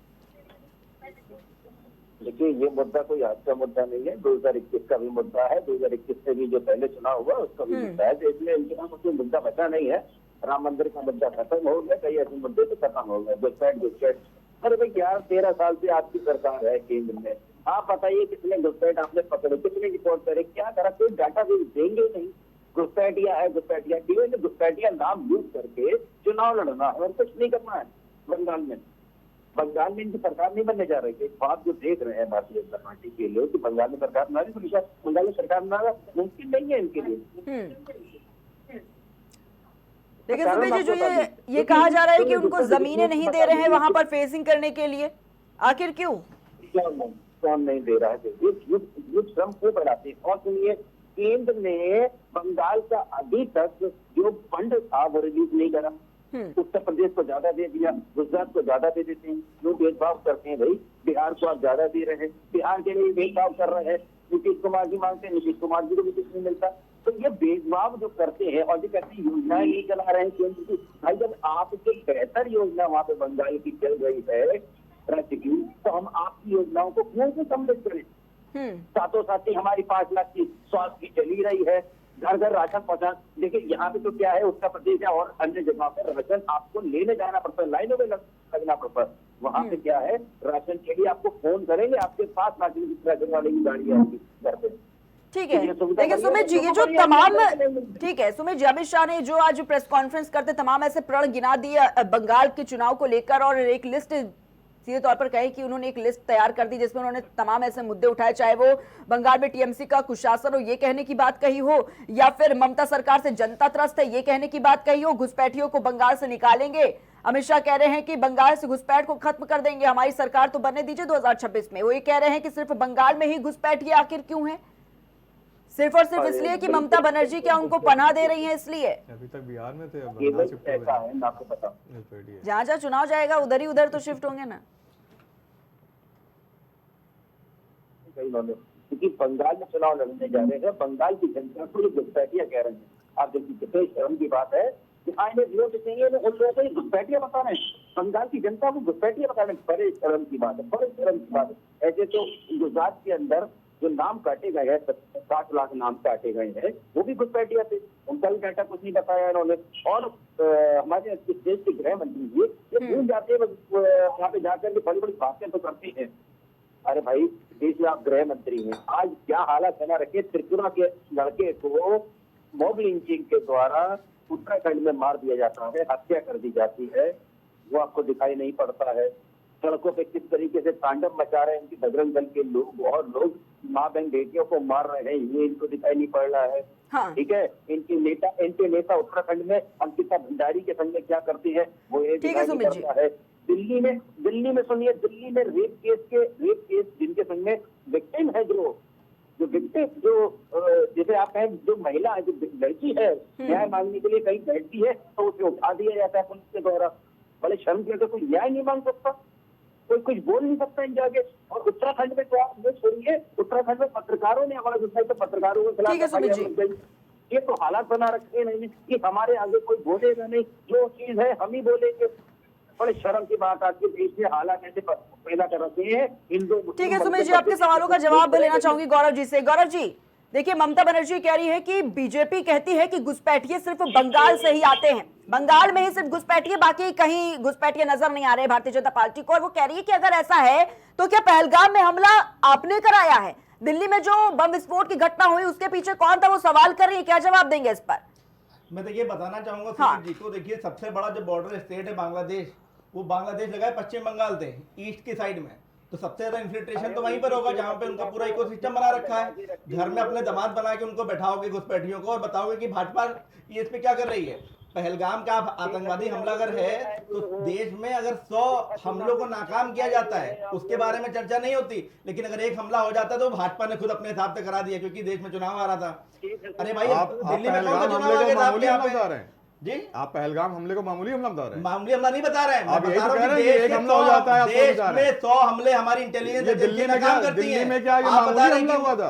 देखिए ये मुद्दा कोई आज का मुद्दा नहीं है, 2021 का भी मुद्दा है, 2021 से भी जो पहले चुनाव हुआ उसका भी मुद्दा है। तो इसलिए इन चुनाव में कोई मुद्दा बचा नहीं है। राम मंदिर का मुद्दा खत्म हो गया, कई ऐसे मुद्दे तो खत्म हो गए। घुसपैठ अरे भाई 11-13 साल से आपकी सरकार है केंद्र में, आप बताइए कितने घुसपैठ आपने पकड़े, कितने रिपोर्ट करे, क्या करा, कोई डाटा देंगे नहीं। घुसपैठिया है, घुसपैठिया केवल घुसपैठिया नाम यूज करके चुनाव लड़ना है और कुछ नहीं करना है। बंगाल में इनकी सरकार नहीं बनने जा रही है। बात जो देख रहे हैं भारतीय जनता पार्टी के लोग कि बंगाल में सरकार बना रही, तो बंगाल में सरकार बनाना मुमकिन नहीं है इनके लिए। लेकिन सुमेश जी, जो ये कहा जा रहा है कि उनको जमीनें नहीं दे रहे हैं वहां पर फेसिंग करने के लिए, आखिर क्यों? कौन नहीं दे रहा है? युद्ध श्रम को बढ़ाते हैं। और सुनिए, केंद्र ने बंगाल का अभी तक जो फंड था वो रिलीज नहीं करा। उत्तर प्रदेश को ज्यादा दे दिया, गुजरात को ज्यादा दे देते हैं। जो भेदभाव करते हैं भाई, बिहार को आप ज्यादा दे रहे हैं, बिहार के लिए भेदभाव कर रहे हैं। नीतीश कुमार जी मांगते हैं, नीतीश कुमार जी को भी कुछ नहीं मिलता। तो ये भेदभाव जो करते हैं और जो कहते हैं योजनाएं नहीं चला रहे हैं केंद्र की। भाई जब आपसे बेहतर योजना वहां पे बंगाल की चल रही है राज्य की, तो हम आपकी योजनाओं को क्यों से सम्मिलित करें? साथों साथ ही हमारी 5 लाख की स्वास्थ्य की चली रही है, घर घर राशन पहुंचा। देखिए यहाँ पे तो क्या है, उत्तर प्रदेश है और अन्य जगह पर राशन आपको लेने जाना पड़ता है, लाइनों में लगना पड़ता है। वहाँ पे क्या है, राशन के लिए आपको फोन करेंगे, आपके पास राशन वाले की गाड़ी है आपकी घर पे। ठीक है, देखिए सुमित जी, ये जो तमाम, ठीक है सुमित जी, अमित शाह ने जो आज प्रेस कॉन्फ्रेंस करते तमाम ऐसे प्रण गिना दिए बंगाल के चुनाव को लेकर, और एक लिस्ट सीधे तौर पर कहे कि उन्होंने एक लिस्ट तैयार कर दी जिसमें उन्होंने तमाम ऐसे मुद्दे उठाए, चाहे वो बंगाल में टीएमसी का कुशासन हो ये कहने की बात कही हो, या फिर ममता सरकार से जनता त्रस्त है ये कहने की बात कही हो, घुसपैठियों को बंगाल से निकालेंगे। अमित शाह कह रहे हैं कि बंगाल से घुसपैठ को खत्म कर देंगे, हमारी सरकार तो बनने दीजिए 2026 में। वो ये कह रहे हैं कि सिर्फ बंगाल में ही घुसपैठिए आखिर क्यों है? सिर्फ और सिर्फ इसलिए कि ममता बनर्जी क्या उनको पनाह दे रही है इसलिए? अभी तक बिहार में थे, आपको पता, जहां जहां चुनाव जाएगा उधर ही उधर तो शिफ्ट होंगे ना। क्योंकि बंगाल में चुनाव लड़ने जा रहे हैं, बंगाल की जनता को ये घुसपैठिया कह रहे हैं। आप देखिए कितने शर्म की बात है कि आने वोट देंगे उन लोगों को घुसपैठिया बता रहे हैं, बंगाल की जनता को घुसपैठिया बता रहे हैं। बड़े शर्म की बात है, बड़े शर्म की बात है। ऐसे तो गुजरात के अंदर जो नाम काटे गए हैं, 60 लाख नाम काटे गए हैं, वो भी घुसपैठिया थे, उनका भी डाटा कुछ नहीं बताया इन्होंने। और हमारे देश के गृह मंत्री जी ये भूल जाते हैं, वहाँ पे जाकर के बड़ी बड़ी बातें तो करते हैं। अरे भाई, देश में आप गृह मंत्री हैं, आज क्या हालत बना रखे, त्रिपुरा के लड़के को मॉब लिंचिंग के द्वारा उत्तराखंड में मार दिया जाता है, हत्या कर दी जाती है, वो आपको दिखाई नहीं पड़ता है। सड़कों पे किस तरीके से तांडव मचा रहे हैं इनकी बजरंग दल के लोग, और लोग माँ बहन बेटियों को मार रहे हैं, ये इनको दिखाई नहीं पड़ रहा है। हाँ। ठीक है, इनके नेता उत्तराखंड में अंकिता भंडारी के संग में क्या करती है वो ये दिखाई नहीं पड़ता है। दिल्ली में सुनिए, दिल्ली में रेप केस जिनके संग में विक्टिम है, जो विक्टिम जैसे आप कहें जो महिला है, जो लड़की है, न्याय मांगने के लिए कहीं बैठती है तो उसे उठा दिया जाता है पुलिस के द्वारा। बड़े शर्म के, कोई न्याय नहीं मांग सकता, कोई कुछ बोल नहीं सकता इन जाके। और उत्तराखंड में तो आप ये छोड़िए, उत्तराखंड में पत्रकारों ने आवाज उठाई तो पत्रकारों के खिलाफ ये तो हालात बना रखे नहीं कि हमारे आगे कोई बोलेगा नहीं, जो चीज है हम ही बोलेंगे। बड़े शर्म की बात आती है, देश में हालात ऐसे पैदा कर रखे हैं हिंदू। ठीक है सुमेश जी, आपके सवालों का जवाब लेना चाहूंगी गौरव जी से। गौरव जी, देखिए ममता बनर्जी कह रही है कि बीजेपी कहती है कि घुसपैठिए सिर्फ बंगाल से ही आते हैं, बंगाल में ही सिर्फ घुसपैठिए, बाकी कहीं घुसपैठिए नजर नहीं आ रहे भारतीय जनता पार्टी को। और वो कह रही है कि अगर ऐसा है तो क्या पहलगाम में हमला आपने कराया है? दिल्ली में जो बम विस्फोट की घटना हुई उसके पीछे कौन था, वो सवाल कर रही है, क्या जवाब देंगे इस पर? मैं तो ये बताना चाहूंगा हाँ। जी को, देखिए सबसे बड़ा जो बॉर्डर स्टेट है बांग्लादेश, वो बांग्लादेश लगा है पश्चिम बंगाल से ईस्ट की साइड में, तो सबसे ज्यादा इन्फिल्ट्रेशन तो वहीं पर होगा जहां पे उनका पूरा इकोसिस्टम बना रखा है। घर में अपने दामाद बना के उनको बैठाओगे घुसपैठियों को और बताओगे कि भाजपा ये इस पे क्या कर रही है। पहलगाम का आतंकवादी हमला अगर है तो देश में अगर 100 हमलों को नाकाम किया जाता है उसके बारे में चर्चा नहीं होती, लेकिन अगर एक हमला हो जाता है तो भाजपा ने खुद अपने हिसाब से करा दिया क्योंकि देश में चुनाव आ रहा था। अरे भाई, दिल्ली में कौन सा चुनाव आ गया जी? आप पहलगाम हमले को मामूली हमला बता रहे हैं? मामूली हमला नहीं बता रहे हैं, आप यही तो कह रहे हैं कि एक हमला हो जाता है, देश में 100 हमले हमारी इंटेलिजेंस दिल्ली में क्या, दिल्ली में क्या मामूली हमला हुआ था?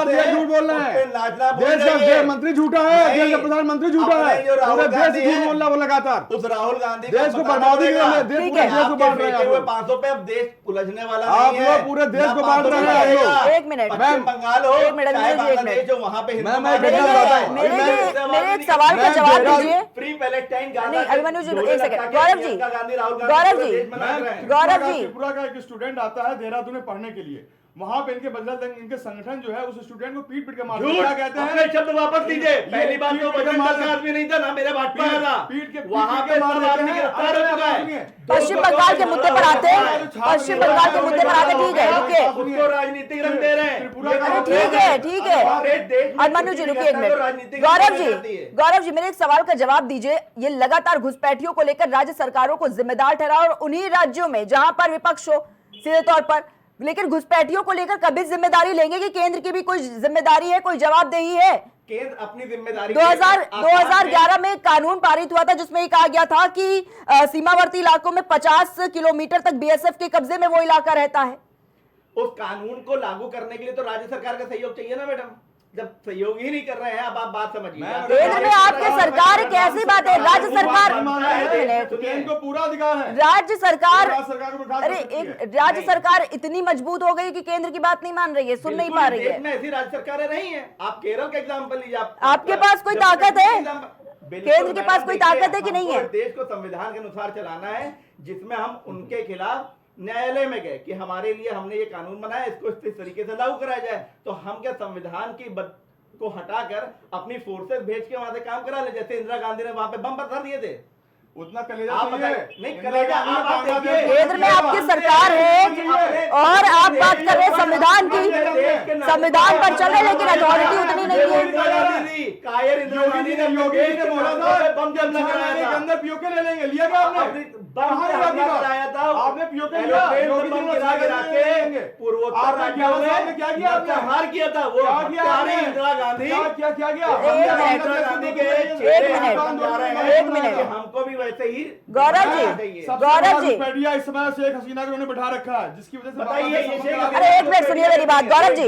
लगातार से देश झूठ बोल रहे उस हैं। पे नाचना भूल देश का जाइए। मंत्री झूठा है, नहीं, देश का प्रधानमंत्री झूठा अपने है, जो राहुल पूरे देश गांधी झूठ हैं, बोल रहा है वो लगातार। उस राहुल गांधी देश का को बताना बर्बादी के पड़ेगा। लिए देश ठीक पूरे है। देश को आपके बांट रहे हैं फेंके आप हुए लोग। 500 पे अब देश उलझने वाला आप नहीं है। लोग पूरे देश ना को बांट 500 रहे हैं आप लोग। रहेगा। एक मिनट। पश्चिम बंगाल हो, एक मिनट, चाहे अभिमन्यु जी, एक बांग्लादेश हो, वहाँ पे हिंदू मैं मेरे क्या बताता हूँ? मेरे एक सवाल का जवाब दीजिए। फ्री पैलेस्टाइन गाना नहीं, अभिमन्यु जी, ढोले एक सेकंड। लटका के गौरव जी, प्रियंका गांधी, राहुल गांधी गौरव पूरे जी, देश में नाच रहे हैं। गौरव जी। त्रिपुरा का एक स्टूडेंट आता है देहरादून में पढ़ने के लिए, वहां पे इनके बजरंग दल इनके संगठन जो है उस स्टूडेंट को पीट पीट के मारते झूठ, क्या कहते हैं? अपने शब्द वापस लीजिए। पहली बात पीट तो पीट के बजरंग मार दल का आदमी नहीं था ना, मेरे भाजपा पीट- था। पीट के वहां पे मार सब देते आदमी हैं। गिरफ्तार हो चुका है। पश्चिम बंगाल के मुद्दे पर आते हैं, पश्चिम बंगाल के मुद्दे पर आते हैं, ठीक है रुकिए। उसको राजनीतिक रंग दे रहे हैं। त्रिपुरा ये का तो ठीक है ठीक है हमारे देश में अभिमन्यु जी कुछ भी रुकिए एक कहता है तो मिनट। राजनीतिक गौरव रंग जाती है। जी, गौरव जी मेरे एक सवाल का जवाब दीजिए। ये लगातार घुसपैठियों को लेकर राज्य सरकारों को जिम्मेदार ठहरा और उन्हीं राज्यों में जहां पर विपक्ष हो सीधे तौर पर, लेकिन घुसपैठियों को लेकर कभी जिम्मेदारी लेंगे कि केंद्र की भी कोई जिम्मेदारी है, कोई जवाबदेही है? केंद्र अपनी जिम्मेदारी 2011 में एक कानून पारित हुआ था जिसमें ये कहा गया था कि सीमावर्ती इलाकों में 50 किलोमीटर तक बीएसएफ के कब्जे में वो इलाका रहता है। उस कानून को लागू करने के लिए तो राज्य सरकार का सहयोग चाहिए ना मैडम। जब सहयोग ही नहीं कर रहे हैं, अब आप बात समझिए। केंद्र में आपकी सरकार है, कैसी बात है? राज्य सरकार केंद्र को पूरा अधिकार है। राज्य सरकार राज्य सरकार को बिठा अरे सकती है। एक राज्य सरकार इतनी मजबूत हो गई कि केंद्र की बात नहीं मान रही है, सुन नहीं पा रही देश है। में ऐसी राज्य सरकारें नहीं है। आप केरल का एग्जाम्पल लीजिए। आपके पास कोई ताकत है? केंद्र के पास कोई ताकत है कि नहीं है? देश को संविधान के अनुसार चलाना है, जिसमें हम उनके खिलाफ न्यायालय में गए कि हमारे लिए हमने ये कानून बनाया, इसको इस तरीके से लागू कराया जाए। तो हम क्या संविधान की को हटाकर अपनी फोर्सेस भेज के वहां से काम करा ले, जैसे इंदिरा गांधी ने वहां पे बम पत्थर दिए थे? उतना कलेजा आप चाहिए। नहीं कलेजा, आप देखिए केंद्र में आपकी सरकार है और आप बात कर रहे हैं संविधान की, संविधान पर चल रहे लेकिन अथॉरिटी उतनी नहीं है। इंदिरा गांधी थी, कायर इंदिरा गांधी ने योगी जी ने बोला था बम जब लगाया के था। अंदर पीओके ले लेंगे, लिया क्या आपने? बम से हमला कराया था। आपने पीओके लिया? योगी जी ने गिरा के पूर्वोत्तर आपने राज्यों क्या में क्या किया आपने? हार किया था वो क्या किया हत्यारे आपने? इंदिरा गांधी। क्या किया इंदिरा गांधी के चेहरे मिनट, हम जा रहे हैं। एक मिनट। कि हमको भी वैसे ही गौरव जी, चाहिए। गौरव जी, मीडिया इस समय शेख हसीना को उन्होंने बैठा रखा है, जिसकी वजह से बताइए, ये बांग्लादेश शेख समझ अरे एक मिनट सुनिए मेरी बात। गौरव जी,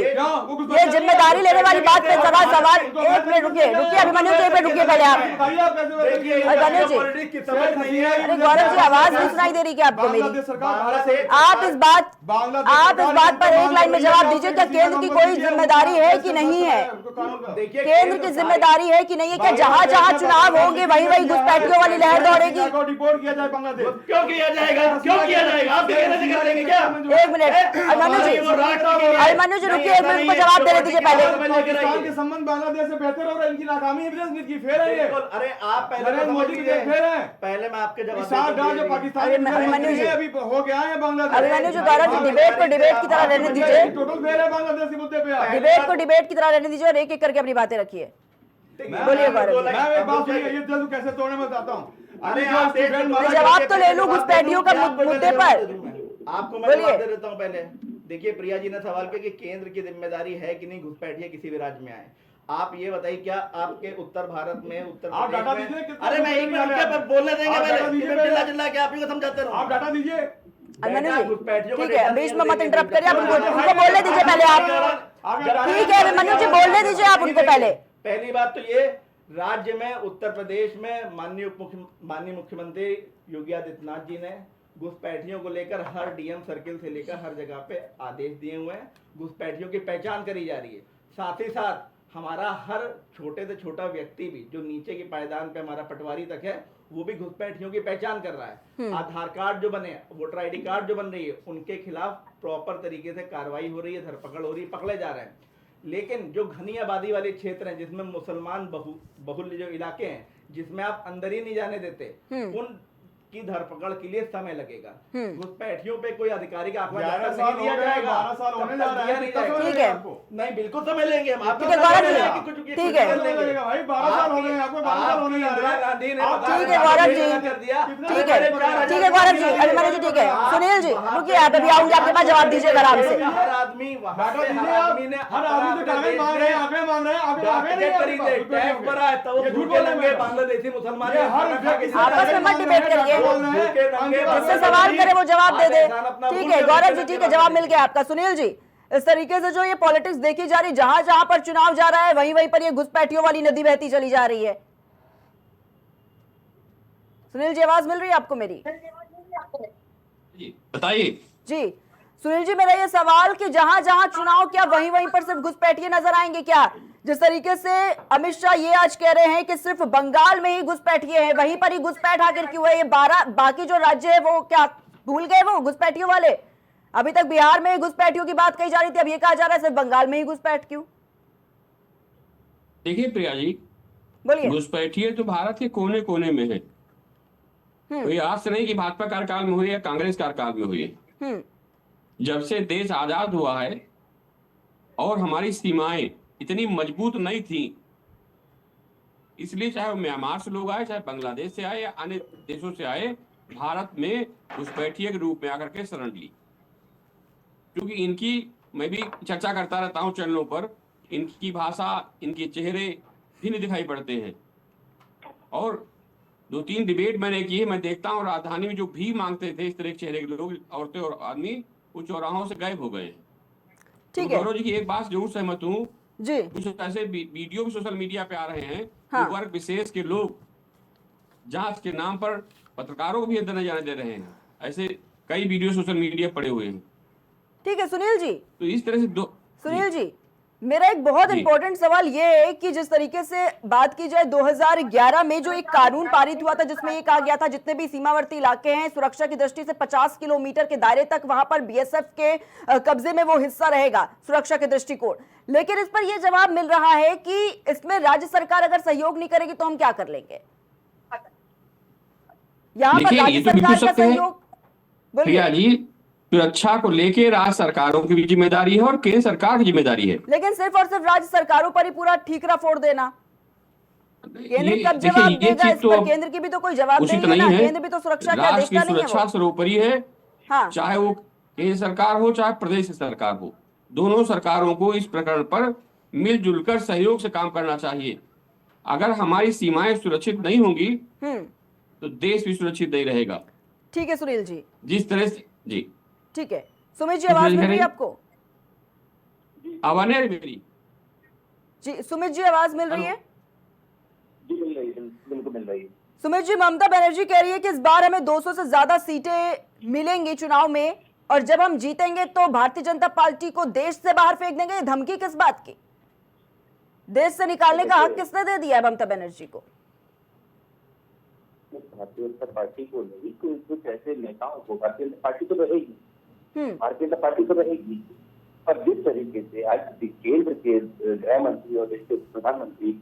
ये जिम्मेदारी लेने वाली बात पे सवाल एक मिनट रुकिए अभिमन्यु जी, एक मिनट रुकिए पहले आप। देखिए अभिमन्यु जी, पॉलिटिक्स की समझ नहीं है। अरे गौरव जी आवाज नहीं सुनाई दे रही क्या आपको मेरी? बांग्लादेश सरकार भारत से आप इस बात पर एक लाइन में जवाब दीजिए, क्या केंद्र की कोई जिम्मेदारी है कि नहीं है? देखिए केंद्र की जिम्मेदारी है कि नहीं है? क्या जहां जहां चुनाव होंगे वहीं वहीं घुसपैठियों वाली लहर दौड़ेगी? डिपोर्ट किया जाए बांग्लादेश। क्यों किया जाएगा? क्यों किया जाएगा? आप कहने से कर देंगे क्या? एक मिनट अभिमन्यु जी रुकिए, एक मिनट को जवाब देने दीजिए पहले। पाकिस्तान के संबंध बांग्लादेश से बेहतर हो रहे हैं, इनकी नाकामी की फेर है ये। बिल्कुल। अरे आप पहले नरेंद्र तो समझ मोदी की लीजिए। फेर है। पहले मैं आपके जवाब इशाक डार जो पाकिस्तान के अभिमन्यु जी, अभी हो गया है बांग्लादेश। अभिमन्यु जी, गौरव जी डिबेट को डिबेट की तरह रहने दीजिए, टोटल फेर है बांग्लादेश के मुद्दे पे। डिबेट को डिबेट की तरह रहने दीजिए और एक एक करके अपनी बातें रखिए। बोलिए गौरव जी। मैं एक बात सुनिए, ये दिल कैसे तोड़ने में चाहता हूँ। अरे आप जवाब तो ले लूं घुसपैठियों का मुद्दे पर। आपको मैं बोलिए। जवाब दे देता हूं। पहले देखिए, प्रिया जी ने सवाल किया कि केंद्र की जिम्मेदारी है कि नहीं घुसपैठिए किसी भी राज्य में आए। आप ये बताइए, क्या आपके उत्तर भारत में आप डाटा दीजिए में कितने अरे मैं एक मिनट क्या बोलने देंगे? आप डाटा पहले दीजिए चिल्ला पहले। चिल्ला के आप ही को समझाते रहो। आप डाटा दीजिए। अभिमन्यु जी घुसपैठियों को ठीक है, डेटा बीच में नहीं मत देंगे। इंटरप्ट करिए, आप उनको बोलने दीजिए पहले आप। ठीक है अभिमन्यु जी, बोलने दीजिए आप उनको पहले। पहली बात तो ये, राज्य में उत्तर प्रदेश में माननीय मुख्यमंत्री योगी आदित्यनाथ जी ने घुसपैठियों को लेकर हर डीएम सर्किल से लेकर हर जगह पे आदेश दिए हुए हैं। घुसपैठियों की पहचान करी जा रही है। साथ ही साथ हमारा हर छोटे से छोटा व्यक्ति भी जो नीचे की पायदान पे हमारा पटवारी तक है, वो भी घुसपैठियों की पहचान कर रहा है। आधार कार्ड जो बने, वोटर आईडी कार्ड जो बन रही है, उनके खिलाफ प्रॉपर तरीके से कार्रवाई हो रही है, धरपकड़ हो रही है, पकड़े जा रहे हैं। लेकिन जो घनी आबादी वाले क्षेत्र हैं, जिसमें मुसलमान बहुल्य जो इलाके हैं, जिसमें आप अंदर ही नहीं जाने देते, उन की धरपकड़ के लिए समय लगेगा। घुसपैठियों पे कोई आधिकारिक आंकड़ा नहीं दिया जाएगा। 12 साल होने जा रहा है। ठीक है। नहीं, बिल्कुल समय लेंगे हम। ठीक है गौरव जी, ठीक है भाई 12 साल हो गए आपको, 12 साल होने जा रहा है। गांधी ने ठीक है गौरव जी, ठीक है गौरव जी, अभिमन्यु जी ठीक है। सुनील जी रुकिए, आप अभी आऊंगे आपके पास, जवाब दीजिएगा आराम से। हर आदमी वहां से हर आदमी से कागज मांग रहे हैं, आंकड़े मांग रहे हैं, आंकड़े आंकड़े नहीं खरीदे, टैक्स भरा है, तो वो भूखे नंगे बांग्लादेशी मुसलमान आपस में मत डिबेट करिए, जिससे सवाल करे वो जवाब दे दे। ठीक है गौरव जी, ठीक है, जवाब मिल गया आपका। सुनील जी, इस तरीके से जो ये पॉलिटिक्स देखी जा रही, जहां जहां पर चुनाव जा रहा है वहीं वहीं पर ये घुसपैठियों वाली नदी बहती चली जा रही है। सुनील जी, आवाज मिल रही है आपको मेरी? बताइए जी सुनील जी, मेरा ये सवाल कि जहां जहां चुनाव, क्या वहीं वहीं पर सिर्फ घुसपैठिए नजर आएंगे क्या? जिस तरीके से अमित शाह ये आज कह रहे हैं कि सिर्फ बंगाल में ही घुसपैठिए हैं, वहीं पर ही घुसपैठ आखिर क्यों है? ये 12 बाकी जो राज्य है वो क्या भूल गए वो घुसपैठियों वाले? अभी तक बिहार में घुसपैठियों की बात कही जा रही थी, अब ये कहा जा रहा है सिर्फ बंगाल में ही घुसपैठ क्यों? देखिए प्रिया जी, बोलिए। घुसपैठिए तो भारत के कोने कोने में है। कोई आज से नहीं कि भाजपा कार्यकाल में हुई है, कांग्रेस कार्यकाल में हुई है। जब से देश आजाद हुआ है और हमारी सीमाएं इतनी मजबूत नहीं थी, इसलिए चाहे वो म्यांमार से लोग आए, चाहे बांग्लादेश से आए या अन्य देशों से आए, भारत में घुसपैठिए के रूप में आकर के शरण ली। क्योंकि इनकी, मैं भी चर्चा करता रहता हूं चैनलों पर, इनकी भाषा, इनके चेहरे भिन्न दिखाई पड़ते हैं। और 2-3 डिबेट मैंने की है, मैं देखता हूँ राजधानी में जो भी मांगते थे इस तरह के चेहरे के लोग, औरतें और आदमी, वो चौराहों से गायब हो गए हैं। ठीक तो है गौरव जी की एक बात जरूर सहमत हूँ जी। कुछ ऐसे वीडियो भी सोशल मीडिया पे आ रहे हैं, हाँ। वर्ग विशेष के लोग जांच के नाम पर पत्रकारों को भी अंदर नहीं जाने दे रहे हैं। ऐसे कई वीडियो सोशल मीडिया पड़े हुए हैं। ठीक है सुनील जी, तो इस तरह से सुनील जी, मेरा एक बहुत जी। इंपॉर्टेंट सवाल ये है कि जिस तरीके से बात की जाए 2011 में जो एक कानून पारित हुआ था जिसमें ये कहा गया था जितने भी सीमावर्ती इलाके हैं सुरक्षा की दृष्टि से 50 किलोमीटर के दायरे तक वहां पर बीएसएफ के कब्जे में वो हिस्सा रहेगा सुरक्षा के दृष्टिकोण, लेकिन इस पर यह जवाब मिल रहा है कि इसमें राज्य सरकार अगर सहयोग नहीं करेगी तो हम क्या कर लेंगे? यहाँ पर देखिए, राज्य ये तो बिल्कुल सरकार का सत्य है। सहयोग, बोलिए। प्रिया जी, सुरक्षा को लेके राज्य सरकारों की भी जिम्मेदारी है और केंद्र सरकार की जिम्मेदारी है। लेकिन सिर्फ और सिर्फ राज्य सरकारों पर ही पूरा ठीकरा फोड़ देना, केंद्र कब देखिए, जवाब ये देगा चीज इस तो पर? अब केंद्र की भी तो कोई जवाब उचित नहीं है ना, नहीं है। केंद्र भी तो सुरक्षा क्या राष्ट्र की देखता नहीं है सुरक्षा वो। सर्वोपरि है। हाँ चाहे वो केंद्र सरकार हो चाहे प्रदेश सरकार हो, दोनों सरकारों को इस प्रकरण पर मिलजुल कर सहयोग से काम करना चाहिए। अगर हमारी सीमाएं सुरक्षित नहीं होंगी तो देश भी सुरक्षित नहीं रहेगा। ठीक है सुनील जी, जिस तरह से जी, ठीक है। सुमित जी आवाज मिल रही है आपको? आवाज नहीं आ रही मेरी? जी सुमित जी आवाज मिल रही है? जी मिल रही है, बिल्कुल मिल रही है। सुमित जी, ममता बनर्जी कह रही है कि इस बार हमें 200 से ज्यादा सीटें मिलेंगी चुनाव में और जब हम जीतेंगे तो भारतीय जनता पार्टी को देश से बाहर फेंक देंगे। ये धमकी किस बात की? देश से निकालने का हक किसने दे दिया है ममता बनर्जी को? भारतीय जनता पार्टी को नहीं, कुछ ऐसे नेताओं को, भारतीय जनता पार्टी तो रहेगी, भारतीय जनता पार्टी तो रहेगी, पर जिस तरीके से आज केंद्र के गृह मंत्री और देश के प्रधानमंत्री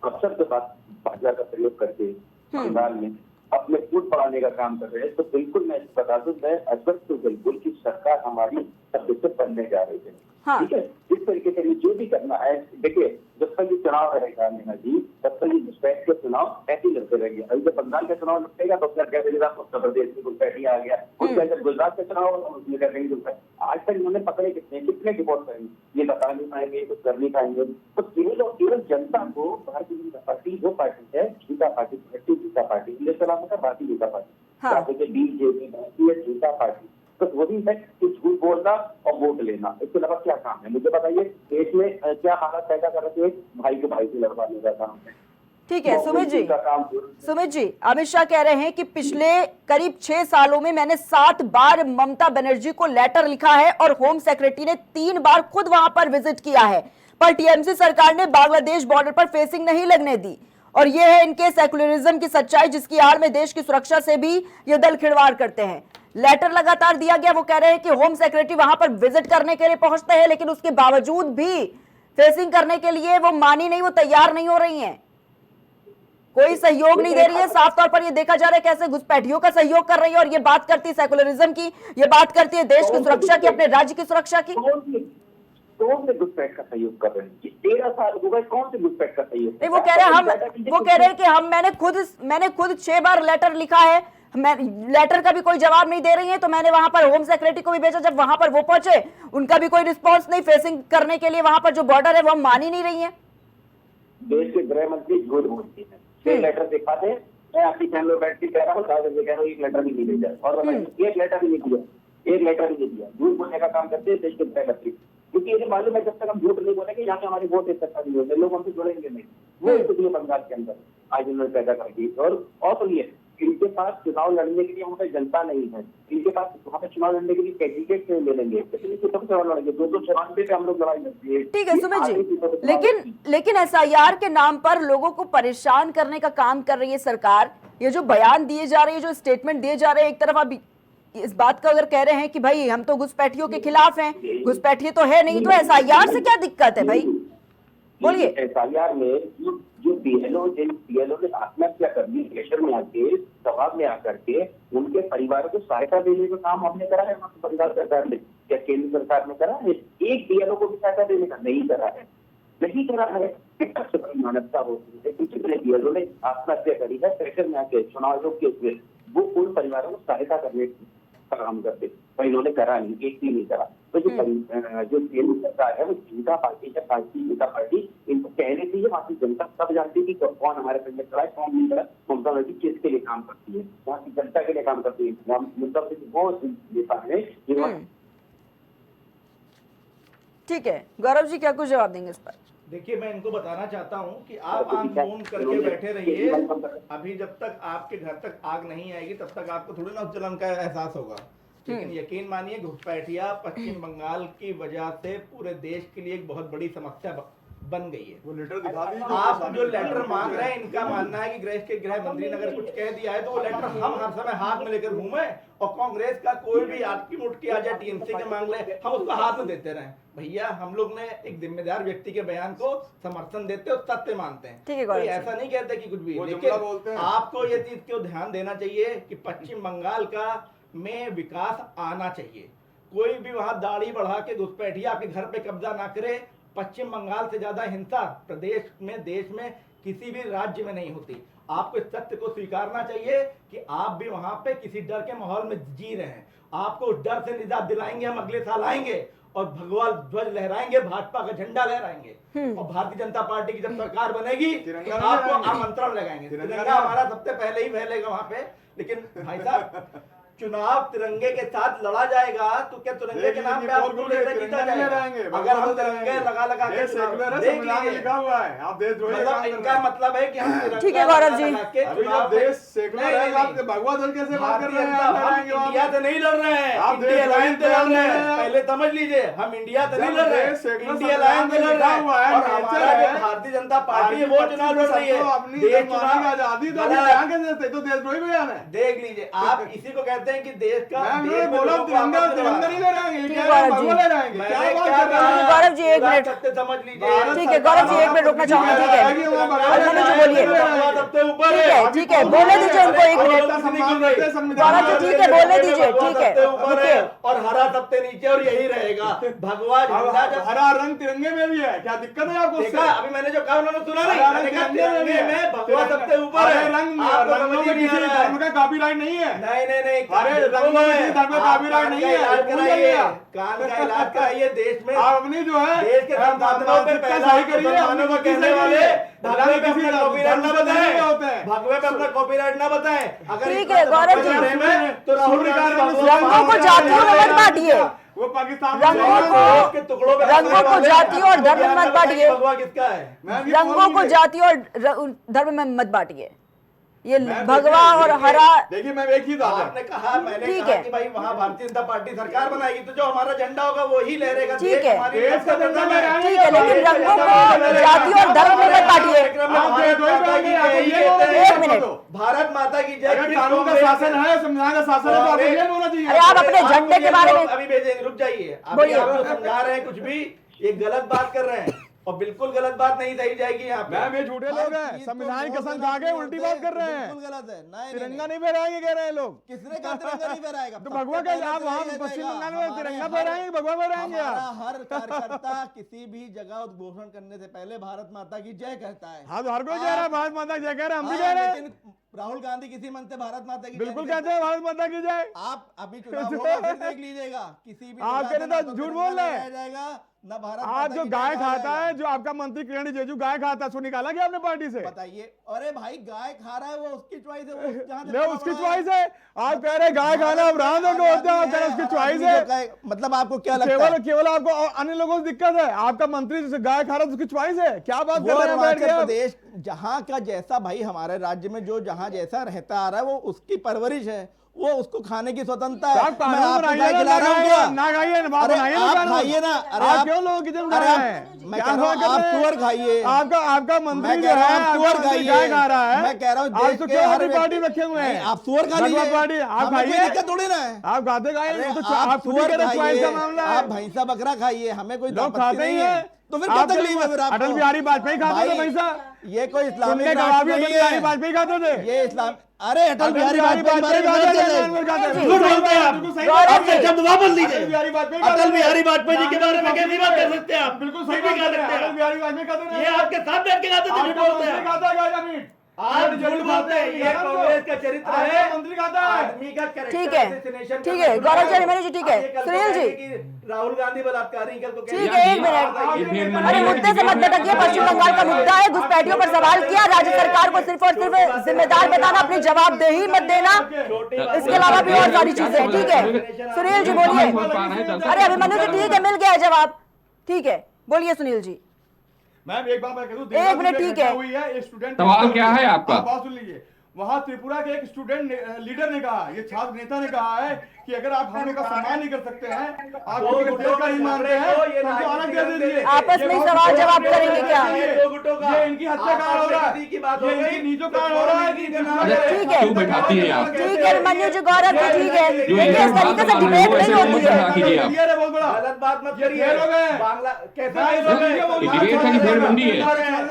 अवसर के बाद भाजपा का प्रयोग करके संविधान में अपने फूट बढ़ाने का काम कर रहे हैं, तो बिल्कुल मैं बता दूं, मैं अस्वस्थ हूं बिल्कुल कि सरकार हमारी सदस्य बनने जा रही है। हाँ। ठीक है, इस तरीके से जो भी करना है, देखिए जब तक ये चुनाव रहेगा नेहा जी, तब तक ये घुसपैठ के चुनाव ऐसे ही लड़ते रहेंगे। अभी जब बंगाल का चुनाव लड़ेगा तो फिर क्या करेगा, उत्तर प्रदेश में घुसपैठी आ गया, उसके बाद गुजरात का चुनाव होगा उसमें क्या करेंगे घुसपैठ। आज तक इन्होंने पकड़े कितने डिपोर्ट करेंगे, ये बता नहीं पाएंगे, कुछ कर नहीं पाएंगे। तो केवल और केवल जनता को भारतीय जनता पार्टी जो पार्टी है, जनता party, Bharatiya Janata party, English का नाम है Bharatiya Janata party, BJP, Bharatiya Janata party, तो वही है कि झूठ बोलना और वोट लेना, इसके अलावा क्या काम है? मुझे बताइए, देश में क्या हालत पैदा कर रहे थे? भाई को भाई से लड़वाने का काम है। ठीक है सुमित जी, अमित शाह कह रहे हैं कि पिछले करीब 6 सालों में मैंने 7 बार ममता बनर्जी को लेटर लिखा है और होम सेक्रेटरी ने 3 बार खुद वहां पर विजिट किया है, पर टीएमसी सरकार ने बांग्लादेश बॉर्डर पर फेसिंग नहीं लगने दी। और यह है इनके सेकुलरिज्म की सच्चाई, जिसकी आड़ में देश की सुरक्षा से भी ये दल खिलवाड़ करते हैं। लेटर लगातार दिया गया, वो कह रहे हैं कि होम सेक्रेटरी वहां पर विजिट करने के लिए पहुंचते हैं, लेकिन उसके बावजूद भी फेसिंग करने के लिए वो मानी नहीं, वो तैयार नहीं हो रही हैं, कोई सहयोग नहीं दे रही है। साफ तौर पर ये देखा जा रहा है कैसे घुसपैठियों का सहयोग कर रही है, और ये बात करती है सेकुलरिज्म की, ये बात करती है देश की सुरक्षा की, अपने राज्य की सुरक्षा की। कौन से घुसपैठ का सहयोग कर रहे हैं? 13 साल हो गए, कौन से घुसपैठ का सहयोग? नहीं, वो कह रहे हैं कि मैंने खुद 6 बार लेटर लिखा है, लेटर का भी कोई जवाब नहीं दे रही है, तो मैंने वहां पर होम सेक्रेटरी को भी भेजा, जब वहां पर वो पहुंचे उनका भी कोई रिस्पांस नहीं, फेसिंग करने के लिए वहां पर जो बॉर्डर है वो हम मान ही नहीं रही है। देश के गृह मंत्री झूठ बोलती है, 6 लेटर दिखाते हैं, मैं आपकी चैनल में बैठ के कह रहा हूँ, कह रहा हूँ एक लेटर भी नहीं भेजा, और एक लेटर भी नहीं दिया, एक लेटर भी नहीं दिया। झूठ बोलने का काम करते हैं देश के गृह मंत्री, क्योंकि ये मालूम है जब तक हम झूठ नहीं बोलेंगे यहाँ से हमारे वोट इकट्ठा नहीं होंगे, लोग हमसे जुड़ेंगे नहीं। वो इसलिए बंगाल के अंदर आज उन्होंने पैदा कर दी। और सुनिए, इनके पास चुनाव लड़ने के लिए वहाँ पे जनता नहीं है, इनके पास वहाँ पे चुनाव लड़ने के लिए कैंडिडेट नहीं मिलेंगे, चुनाव लड़ेंगे 294 पे हम लोग लड़ाई लड़ती है। ठीक है सुमित जी, लेकिन एसआईआर के नाम पर लोगों को परेशान करने का काम कर रही है सरकार। ये जो बयान दिए जा रहे हैं, जो स्टेटमेंट दिए जा रहे हैं, एक तरफ आप इस बात का अगर कह रहे हैं कि भाई हम तो घुसपैठियों के खिलाफ हैं, घुसपैठिए तो है नहीं, तो एसआईआर से क्या दिक्कत है भाई? बोलिए। एसआईआर में जो बीएलओ ने आत्महत्या कर ली, प्रेशर में आके, दबाव में आकर के उनके परिवारों को सहायता देने का काम हमने करा है बंगाल सरकार ने, क्या केंद्र सरकार ने करा है? एक बीएलओ को भी सहायता देने का नहीं करा है, नहीं करा है। सबसे बड़ी मानवता होती है, कितने बीएलओ ने आत्महत्या करी है प्रेशर में आके चुनाव आयोग के उसमें, वो उन परिवारों को सहायता करने का काम करते, पर इन्होंने करा नहीं, एक भी नहीं करा। तो जो केंद्र सरकार है वो जनता पार्टी है, भारतीय जनता पार्टी, इनको कहने चाहिए, वहाँ की जनता सब जानती है कि कौन हमारे संग खड़ा है, कौन नहीं खड़ा। ममता बनर्जी किसके लिए काम करती है, वहाँ की जनता के लिए काम करती है। ममता बनर्जी वो नेता है जिन्होंने। ठीक है, गौरव जी क्या कुछ जवाब देंगे इस पर? देखिए, मैं इनको बताना चाहता हूं कि आप आग बूंद करके बैठे रहिए, अभी जब तक आपके घर तक आग नहीं आएगी तब तक आपको थोड़ी ना उस जलन का एहसास होगा। लेकिन यकीन मानिए, घुसपैठिया पश्चिम बंगाल की वजह से पूरे देश के लिए एक बहुत बड़ी समस्या बन गई है। वो लेटर दिखा दीजिए। आप जो लेटर मांग रहे हैं, इनका मानना है कि गृह मंत्री ने अगर कुछ कह दिया है तो वो लेटर हम हर समय हाथ में लेकर घूमे, और कांग्रेस का कोई भी आटकी मुटकी आ जाए, टीएमसी के मांग ले, हम उसको हाथ में देते रहे। भैया, हम लोग ने एक जिम्मेदार व्यक्ति के बयान को समर्थन देते और सत्य मानते हैं, कोई ऐसा नहीं कहते कि कुछ भी। लेकिन आपको ये चीज को ध्यान देना चाहिए कि पश्चिम बंगाल का में विकास आना चाहिए। कोई भी वहां दाढ़ी बढ़ा के घुसपैठिया आपके घर पे कब्जा ना करे। पश्चिम बंगाल से ज्यादा हिंसा प्रदेश में, देश में किसी भी राज्य में नहीं होती। आपको इस सत्य को स्वीकारना चाहिए कि आप भी वहां पे किसी डर के माहौल में जी रहे हैं। आपको उस डर से निजात दिलाएंगे, हम अगले साल आएंगे और भगवा ध्वज लहराएंगे, भाजपा का झंडा लहराएंगे, और भारतीय जनता पार्टी की जब सरकार बनेगी आपको आमंत्रण लगाएंगे। तिरंगा हमारा सबसे पहले ही फहलेगा वहां पे। लेकिन भाई साहब, चुनाव तिरंगे के साथ लड़ा जाएगा तो क्या तिरंगे के नाम पे आप जीता जाएगा? अगर हम तिरंगे लगा के लिखा हुआ है, आप मतलब इनका मतलब है कि हम ठीक है गौरव जी, देश सेकुलर है, आप भगवा दल कैसे बात कर रहे हैं? इंडिया से नहीं लड़ रहे हैं, आप इंडिया लाइन से लड़ रहे हैं। पहले समझ लीजिए, हम इंडिया से नहीं लड़ रहे हैं, इंडिया लाइन से लड़ रहे हैं। और हमारा जो भारतीय जनता पार्टी है वो चुनाव लड़ रही है। देश चुनाव आजादी तो देशद्रोही बयान है। देख लीजिए, आप इसी को कहते हैं कि देश का बोला तिरंगा नहीं ले रहेंगे, गौरव जी एक मिनट, समझ लीजिए। ठीक है गौरव जी एक मिनट रुकना चाहूंगा। ठीक है बोलिए, ठीक है बोलने दीजिए उनको एक मिनट। गौरव जी ठीक है बोलने दीजिए, ठीक है। और हरा सबसे नीचे, और यही रहेगा भगवा झंडा। जब हरा रंग तिरंगे में भी है, क्या दिक्कत है आपको? देखा, अभी मैंने जो कहा उन्होंने सुना नहीं, मैंने कहा तिरंगे में भगवा सबसे ऊपर है। रंग धर्म का कॉपीराइट नहीं है। नहीं, अरे रंग धर्म का कॉपीराइट नहीं है। कान का इलाज कराइए। देश में आप अपनी जो है देश के संसाधनों पे पहला मुसलमानों को कहने वाले भगवे पे अपना कॉपीराइट न बताएं, भगवे पे अपना कॉपीराइट न बताएं। अगर ठीक है गौरव जी, तो राहुल गांधी रंगों को जातियों में मत बांटिए, वो पाकिस्तान रंगों को जाति और धर्म में मत बांटिए, भगवा किसका है? रंगों को जाति और धर्म में मत बांटिए। ये भगवा और हरा, देखिए मैं एक ही आपने कहा, मैंने कहा कि भाई वहाँ भारतीय जनता पार्टी सरकार बनाएगी तो जो हमारा झंडा होगा वो ही लहरेगा। ठीक है, देश का झंडा लहराएंगे। ठीक है, लेकिन रंगों को जाति और धर्म में मत बांटिए। एक मिनट, भारत माता की जय। कानून का शासन है, संविधान का शासन है, तो आपको ये होना चाहिए। अरे आप अपने झंडे के बारे में अभी भेजेंगे, रुक जाइए। अभी आपको समझा रहे हैं कुछ भी, ये गलत बात कर रहे हैं और बिल्कुल गलत बात नहीं सही जाएगी यहाँ पे। मैम ये झूठे लोग हैं, संविधान की कसम खा के उल्टी बात कर रहे हैं। बिल्कुल गलत है। तिरंगा नहीं फहराएंगे कह रहे हैं लोग। किसने कहा तिरंगा नहीं फहराएगा? तो भगवा का आप वहाँ पश्चिम बंगाल में तिरंगा फहराएंगे, भगवा फहराएंगे। हर कार्यकर्ता किसी भी जगह उद्घोषण करने से पहले भारत माता की जय कहता है। हाँ तो हर कोई कह रहा है भारत माता की जय, कह रहे हैं हम भी कह रहे हैं। राहुल गांधी किसी मन से भारत माता की बिल्कुल कहते हैं भारत माता की जय। आप अभी चुनाव होगा फिर देख लीजिएगा, किसी भी आप कह रहे तो झूठ बोल रहे हैं जाएगा ना भारत। आज जो गाय खाता है, जो आपका मंत्री किरण रिजिजू गाय खाता है, सो निकाला क्या आपने पार्टी से? बताइए। अरे भाई गाय खा रहा है वो उसकी चॉइस है, वो जहाँ ले उसकी चॉइस है। आप कह रहे गाय खाना अपराध होता है, उसकी चॉइस है। मतलब आपको क्या लगता है? केवल आपको अन्य लोगों से दिक्कत है, आपका मंत्री जैसे गाय खा रहा है उसकी चॉइस है। क्या बात कर रहे हैं? हिमाचल प्रदेश जहाँ का जैसा भाई हमारे राज्य में जो जहाँ जैसा रहता आ रहा है वो उसकी परवरिश है, वो उसको खाने की स्वतंत्रता आप है। मैं कानून आपको बनाइए चाय ना, खिला रहा हूँ क्या? ना खाइए ना, अरे बनाइए ना आप कानून। खाइए ना। अरे आप क्यों लोगों की जिम्मेदारी अरे है? मैं क्या कह रहा हूँ कर आप रहे हैं? सुअर खाइए। आपका मंत्री मैं जो कह रहा है, हूँ आप आपका सुअर मंत्री खाइए। गाय खा रहा है। मैं कह रहा हूँ आप देश तो के क्यों हर अपनी पार्टी रखे हुए नहीं, हैं? आप सुअर खा भगवा लीजिए। पार्टी, आप हमें कोई खाइए। दिक्कत थोड़ी ना है। आप खाते खाइए, अरे वो तो आप आप खुद ही सुअर कह रहे हैं, चॉइस का खाइए, मामला आप है। भैंसा बकरा खाइए, हमें कोई लोग आपत्ति खाते ही नहीं हैं। है। तो फिर क्या आप तकलीफ है फिर आपको? अटल बिहारी वाजपेयी खाते थे भाई, भैंसा। ये कोई इस्लामिक सुनने राष्ट्र कबाब नहीं अटल बिहारी है। वाजपेयी खाते थे। ये इस्लाम, अरे अटल बिहारी वाजपेयी के बारे में खाते गलत थे, चल रहे जानवर खाते थे। हैं। बिल्कुल झूठ सही बोलते हैं बात, आप। बिल्कुल सही गौरव बात अपने है। शब्द वापस लीजिए। अटल बिहारी वाजपेयी अटल बिहारी वाजपेयी जी के बारे में जानवर कैसी बात कर सकते हैं आप? बिल्कुल कुछ सही भी बात कह है। सकते हैं अटल आप। बिहारी वाजपेयी खाते थे। ये आपके साथ बैठ के खाते थे, झूठ बोलते हैं। खाता है गाय का मीट। आप झूठ बोलते हैं। ये कांग्रेस का चरित्र है। मंत्री खाता है। आदमी का character ठीक है, assassination ठीक करना है, शुरू गौरव करो। जी, अभिमन्यु जी, ठीक है। अब ये कल तो सुनील जी। कहेंगे कि राहुल गांधी बलात्कारी, कल तो ठीक है, एक मिनट। अरे मुद्दे से मत भटकिए। पश्चिम बंगाल का मुद्दा है, घुसपैठियों पर सवाल किया। राज्य सरकार को सिर्फ और सिर्फ जिम्मेदार बताना, अपनी जवाबदेही मत देना। इसके अलावा भी और सारी चीजें हैं। ठीक है, सुनील जी बोलिए। अरे अभिमन्यु जी, ठीक है, मिल गया है जवाब। ठीक है, बोलिए सुनील जी। मैम एक बात मैं कह दूं, एक मिनट, ठीक है। हुई है, एक स्टूडेंट सवाल क्या है आपका? आप बात सुन लीजिए। वहां त्रिपुरा के एक स्टूडेंट लीडर ने कहा, ये छात्र नेता ने कहा है कि अगर आप हम लोग का सम्मान नहीं कर सकते हैं, आप किसी देश का ही मानते हैं, तो हमको अलग दे दीजिए। आपस में ही सवाल जवाब करेंगे क्या? ये इनकी हत्या कारण हो रहा है, ये इनकी नीचों कारण हो रहा है कि ठीक है, क्यों बैठाती है आप? ठीक है अभिमन्यु जी, गौरव जी, ठीक है। जो देखिए, इस तरीके से डिबेट नहीं होती है। कीजिए आप। क्लियर है बहुत बड़ा। गलत बात मत ये करिए। फेल हो गए। बांग्ला कैसे ये फेल हो गए? डिबेट है कि भेड़बंदी है?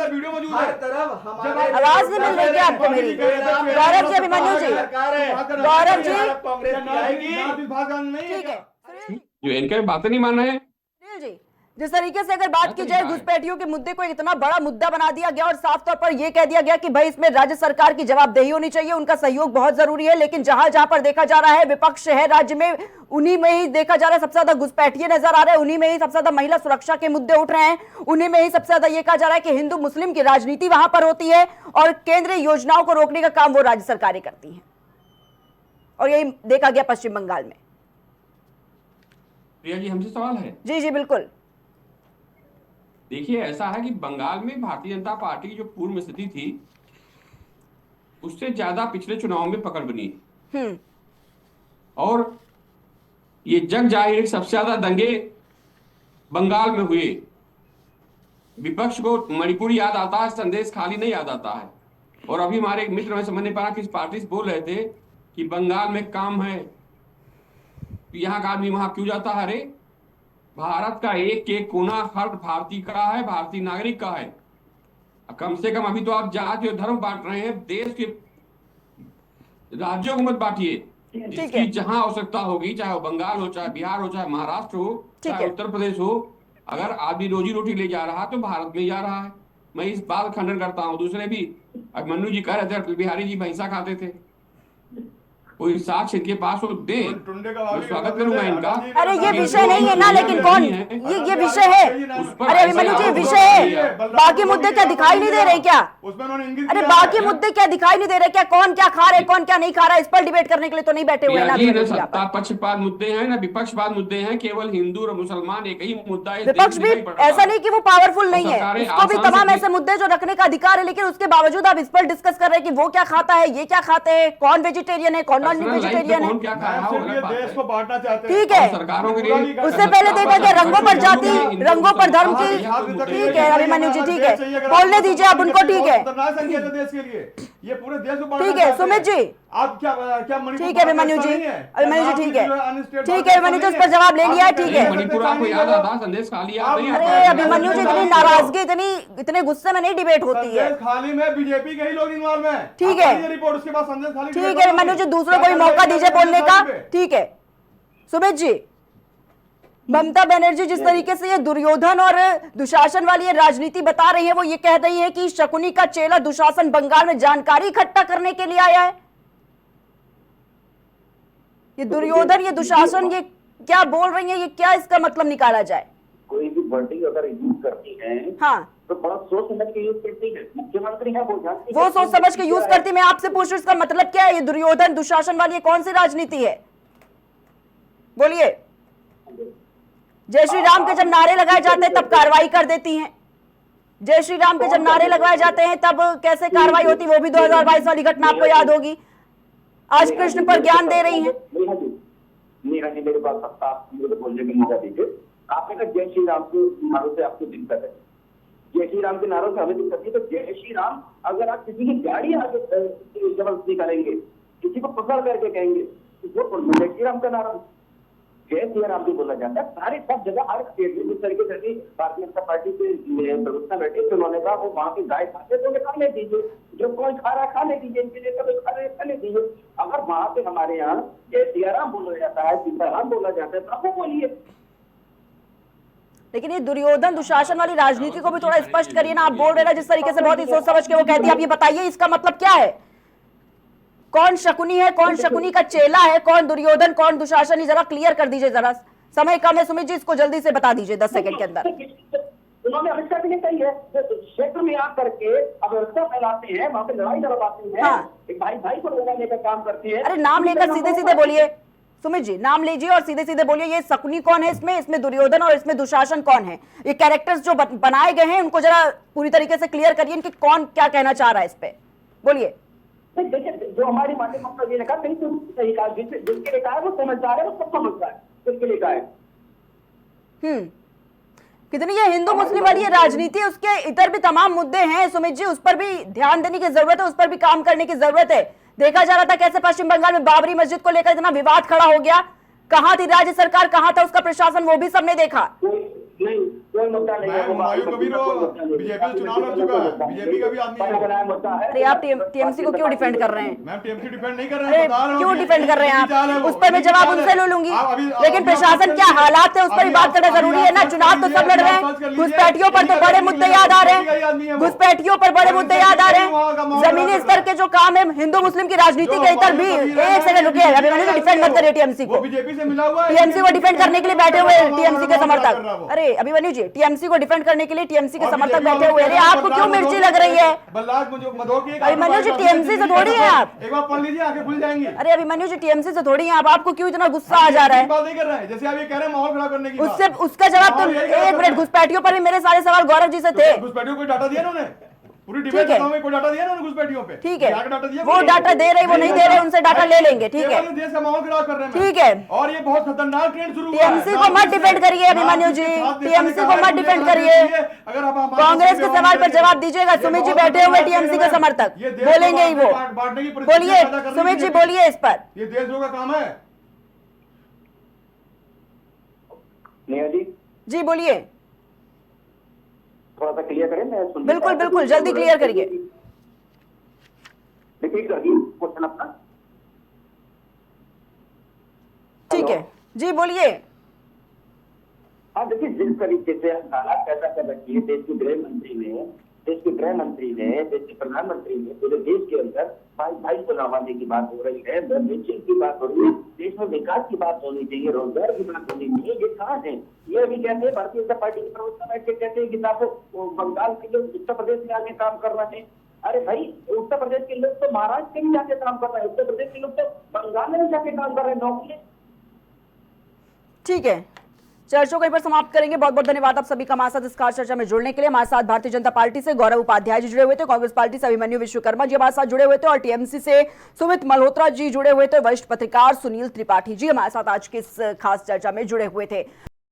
वीडियो मौजूद हर है। तरफ हमारे आवाज नहीं मिल रही क्या आपको मेरी? गौरव जी, अभिमन्यु जी, सरकार है। गौरव जी। कांग्रेस की आएगी। ठीक है, सुनील जी। जो इनके बातें नहीं मान रहे हैं। सुनील जी, जिस तरीके से अगर बात की जाए, घुसपैठियों के मुद्दे को इतना बड़ा मुद्दा बना दिया गया और साफ तौर पर यह कह दिया गया कि भाई इसमें राज्य सरकार की जवाबदेही होनी चाहिए, उनका सहयोग बहुत जरूरी है। लेकिन जहां जहां पर देखा जा रहा है विपक्ष है राज्य में, उन्हीं में ही देखा जा रहा है सबसे ज्यादा घुसपैठिए नजर आ रहे हैं, उन्हीं में ही सबसे ज्यादा महिला सुरक्षा के मुद्दे उठ रहे हैं, उन्हीं में ही सबसे ज्यादा यह कहा जा रहा है कि हिंदू मुस्लिम की राजनीति वहां पर होती है और केंद्रीय योजनाओं को रोकने का काम वो राज्य सरकारें करती हैं। और यही देखा गया पश्चिम बंगाल में। प्रिया जी, हमसे सवाल है। जी जी बिल्कुल। देखिए, ऐसा है कि बंगाल में भारतीय जनता पार्टी की जो पूर्व में स्थिति थी, उससे ज्यादा पिछले चुनाव में पकड़ बनी है। और ये जग जाहिर है, सबसे ज्यादा दंगे बंगाल में हुए। विपक्ष को मणिपुर याद आता है, संदेश खाली नहीं याद आता है। और अभी हमारे एक मित्र, मैं समझ नहीं पा रहा किस पार्टी से बोल रहे थे कि बंगाल में काम है, यहाँ का आदमी वहां क्यों जाता है? अरे भारत का एक कोना हर भारतीय का है, भारतीय नागरिक का है। कम से कम अभी तो आप जाति और धर्म बांट रहे हैं, देश के राज्यों को मत बांटिए। जिसकी जहां आवश्यकता होगी, चाहे वो बंगाल हो, चाहे बिहार हो, चाहे महाराष्ट्र हो, चाहे उत्तर प्रदेश हो, अगर आदमी रोजी रोटी ले जा रहा है तो भारत में जा रहा है। मैं इस बात खंडन करता हूं। दूसरे भी अभिमन्यु जी कह रहे थे अटल बिहारी जी भैंसा खाते थे, कोई साक्ष्य इनके पास हो दे, मैं स्वागत करूंगा इनका। अरे ये विषय नहीं है ना, लेकिन कौन ये विषय है? अरे अभिमन्यु जी, विषय है, बाकी मुद्दे क्या दिखाई नहीं दे रहे क्या? अरे बाकी मुद्दे क्या दिखाई नहीं दे रहे क्या? कौन क्या खा रहे, कौन क्या नहीं खा रहा, इस पर डिबेट करने के लिए तो नहीं बैठे हुए हैं ना। सत्ता पक्षपात मुद्दे हैं ना विपक्षपात मुद्दे हैं, केवल हिंदू और मुसलमान एक ही मुद्दा है। विपक्ष भी ऐसा नहीं कि वो पावरफुल नहीं है, उसको भी तमाम ऐसे मुद्दे जो रखने का अधिकार है, लेकिन उसके बावजूद आप इस पर डिस्कस कर रहे हैं कि वो क्या खाता है, ये क्या खाते हैं, कौन वेजिटेरियन है, कौन नॉन वेजिटेरियन है। देश को बांटना चाहते हैं। ठीक है, सरकारों के लिए उससे पहले देखा गया रंगों पर जाति, रंगों पर धर्म की। ठीक है अभिमन्यु जी, ठीक है, बोलने दीजिए आप उनको। ठीक है, देश के लिए ये पूरे देश को ठीक है सुमित जी, आप क्या ठीक है अभिमन्यु जी, अभिमन्यु जी ठीक है, ठीक है अभिमन्यु जी, उस पर जवाब ले लिया है। ठीक है, मणिपुर आपको याद आता, संदेश खा लिया। अरे अभिमन्यु जी, इतनी नाराजगी, इतने गुस्से में नहीं डिबेट होती है। खाली में बीजेपी के ही लोग इन्वॉल्व हैं। ठीक है, रिपोर्ट उसके बाद संदेश खाली। ठीक है अभिमन्यु जी, दूसरों को भी मौका दीजिए बोलने का। ठीक है सुमित जी, ममता बनर्जी जिस तरीके से ये दुर्योधन और दुशासन वाली ये राजनीति बता रही है, वो ये कह रही है कि शकुनी का चेला दुशासन बंगाल में जानकारी इकट्ठा करने के लिए आया है। ये दुर्योधन, ये दुशासन, ये क्या बोल रही है, ये क्या इसका मतलब निकाला जाए? कोई भी वर्डिंग अगर यूज करती है, हाँ, तो बड़ा सोच समझ के यूज करती है। मुख्यमंत्री है, वो जानती वो सोच समझ के यूज करती। मैं आपसे पूछ रही हूं, इसका मतलब क्या है? ये दुर्योधन दुशासन वाली ये कौन सी राजनीति है? बोलिए। जय श्री राम के जब नारे लगाए जाते हैं तब कार्रवाई कर देती हैं, जय श्री राम के जब नारे लगाए जाते हैं तब कैसे कार्रवाई होती, वो भी 2022 वाली घटना आपको याद होगी। आज कृष्ण पर ज्ञान दे रही हैं। नेहा जी मेरे पास आप मुझे बोलने की मौका दीजिए। आपने कहा जय श्री राम के नारों से आपको दिक्कत है, जय श्री राम के नारों से हमें दिक्कत है, तो जय श्री राम अगर आप किसी की गाड़ी आगे जबरदस्ती करेंगे, किसी को पकड़ करके कहेंगे तो वो जय श्री राम का नारा जय श्री राम भी बोला जाता है। सारी सब जगह हर स्टेट में जिस तरीके से भारतीय जनता पार्टी के प्रवक्ता बैठे थे, उन्होंने कहा वो वहाँ की गाय खाते तो उन्हें खाने दीजिए, जो कोई खा रहा खाने दीजिए, इनके लिए कभी खा रहे खाने दीजिए। अगर वहाँ पे हमारे यहाँ जय श्री राम बोला जाता है, सीताराम बोला जाता है, तो आप वो बोलिए। लेकिन ये दुर्योधन दुशासन वाली राजनीति को भी थोड़ा स्पष्ट करिए ना। आप बोल रहे ना जिस तरीके से बहुत ही सोच समझ के वो कहती है, आप ये बताइए इसका मतलब क्या है? कौन शकुनी है, कौन शकुनी का चेला है, कौन दुर्योधन कौन दुशासन? जरा क्लियर कर दीजिए, जरा समय कम है सुमित जी, इसको जल्दी से बता दीजिए 10 सेकंड के अंदर। उन्होंने हमेशा भी नहीं कही है, क्षेत्र में आकर के अव्यवस्था फैलाते हैं, वहां पे लड़ाई करवाते हैं, हाँ। एक भाई को लगाने का काम करती है। अरे नाम लेकर सीधे सीधे बोलिए सुमित जी, नाम लीजिए और सीधे सीधे बोलिए ये शकुनी कौन है, इसमें दुर्योधन और इसमें दुशासन कौन है? ये कैरेक्टर्स जो बनाए गए हैं उनको जरा पूरी तरीके से क्लियर करिए, इनके कौन क्या कहना चाह रहा है इस पे, बोलिए। देखिए जो हमारी माननीय ममता जी ने कहा बिल्कुल सही कहा, जिसके लिए कहा है वो समझदार है, वो सब समझता है जिसके लिए कहा है। कितनी ये हिंदू मुस्लिम वाली ये राजनीति है, उसके इतर भी तमाम मुद्दे हैं सुमित जी, उस पर भी ध्यान देने की जरूरत है, उस पर भी काम करने की जरूरत है। देखा जा रहा था कैसे पश्चिम बंगाल में बाबरी मस्जिद को लेकर इतना विवाद खड़ा हो गया, कहां थी राज्य सरकार, कहां था उसका प्रशासन, वो भी सबने देखा। नहीं कोई मुद्दा नहीं है, बीजेपी चुनाव लड़ चुका है, बीजेपी का भी आदमी है। अरे आप टीएमसी को क्यों डिफेंड कर रहे हैं? मैम टीएमसी डिफेंड नहीं कर रहे अरे हैं, बता रहा हूं क्यों कि डिफेंड कर रहे हैं चाल है आप? वो, उस पर मैं जवाब उनसे ले लूंगी, लेकिन प्रशासन क्या हालात है उस पर भी बात करना जरूरी है ना। चुनाव तो सब लड़ रहे हैं, घुसपैठियों पर तो बड़े मुद्दे याद आ रहे हैं, घुसपैठियों पर बड़े मुद्दे याद आ रहे हैं, जमीनी स्तर के जो काम है हिंदू मुस्लिम की राजनीति के इतर भी। एक सेकंड रुकिए, अभिमन्यु जी डिफेंड मत करिए टीएमसी को, बीजेपी से मिला हुआ है, टीएमसी को डिफेंड करने के लिए बैठे हुए टीएमसी के समर्थक। अरे अभिमन्यु जी टीएमसी को डिफेंड करने के लिए टीएमसी के समर्थक बैठे हुए हैं, आपको क्यों मिर्ची लग रही है? अभिमन्यु जी टीएमसी से थोड़ी है आप, एक बार पढ़ लीजिए आंखें खुल जाएंगी। अरे अभिमन्यु जी टीएमसी से थोड़ी है आप, आपको क्यों इतना गुस्सा आ जा रहा है? बात नहीं कर रहे हैं, जैसे आप ये कह रहे हैं माहौल खराब करने की उससे उसका जवाब तो एक मिनट, घुसपैठियों पर भी मेरे सारे सवाल गौरव जी से थे। घुसपैठियों को डाटा दिया उन्होंने, पूरी डिबेट में कोई डाटा दिया ना घुसपैठियों पे? ठीक है, वो डाटा दे रहे वो नहीं दे रहे, उनसे डाटा ले लेंगे। ठीक है, देश का माहौल खराब कर रहे हैं, ठीक है। और ये बहुत खतरनाक ट्रेंड शुरू हुआ है। टीएमसी को मत डिफेंड करिए अभिमन्यु जी, टीएमसी को मत डिफेंड करिए, अगर आप कांग्रेस के सवाल पर जवाब दीजिएगा। सुमित जी बैठे हुए टीएमसी के समर्थक बोलेंगे ही वो, बोलिए सुमित जी बोलिए इस पर। ये देशद्रोह का काम है। नेहा जी बोलिए, थोड़ा सा क्लियर करें, मैं सुन बिल्कुल बिल्कुल जल्दी क्लियर करिए। रिपीट करिए क्वेश्चन अपना। ठीक है जी बोलिए। हाँ देखिए, जिस तरीके से हालात पैदा कर रखी है देश के गृह मंत्री ने, देश के प्रधानमंत्री ने, पूरे देश के अंदर भाई को लाने की बात हो रही है, मैचिंग की बात हो रही है, देश में विकास की बात होनी चाहिए, रोजगार की बात होनी चाहिए, ये कहाँ है? ये अभी कहते हैं भारतीय जनता पार्टी के प्रवक्ता बैठ के कहते हैं कि आपको बंगाल के लोग उत्तर प्रदेश में आके काम कर रहे हैं। अरे भाई, उत्तर प्रदेश के लोग तो महाराष्ट्र में जाके काम कर रहे हैं, उत्तर प्रदेश के लोग तो बंगाल में जाके काम कर रहे हैं नौकरी। ठीक है, चर्चा को यहीं पर समाप्त करेंगे। बहुत बहुत धन्यवाद आप सभी का हमारे साथ इस खास चर्चा में जुड़ने के लिए। हमारे साथ भारतीय जनता पार्टी से गौरव उपाध्याय जी जुड़े हुए थे, कांग्रेस पार्टी से अभिमन्यु विश्वकर्मा जी हमारे साथ जुड़े हुए थे, और टीएमसी से सुमित मल्होत्रा जी जुड़े हुए थे, वरिष्ठ पत्रकार सुनील त्रिपाठी जी हमारे साथ आज की इस खास चर्चा में जुड़े हुए थे।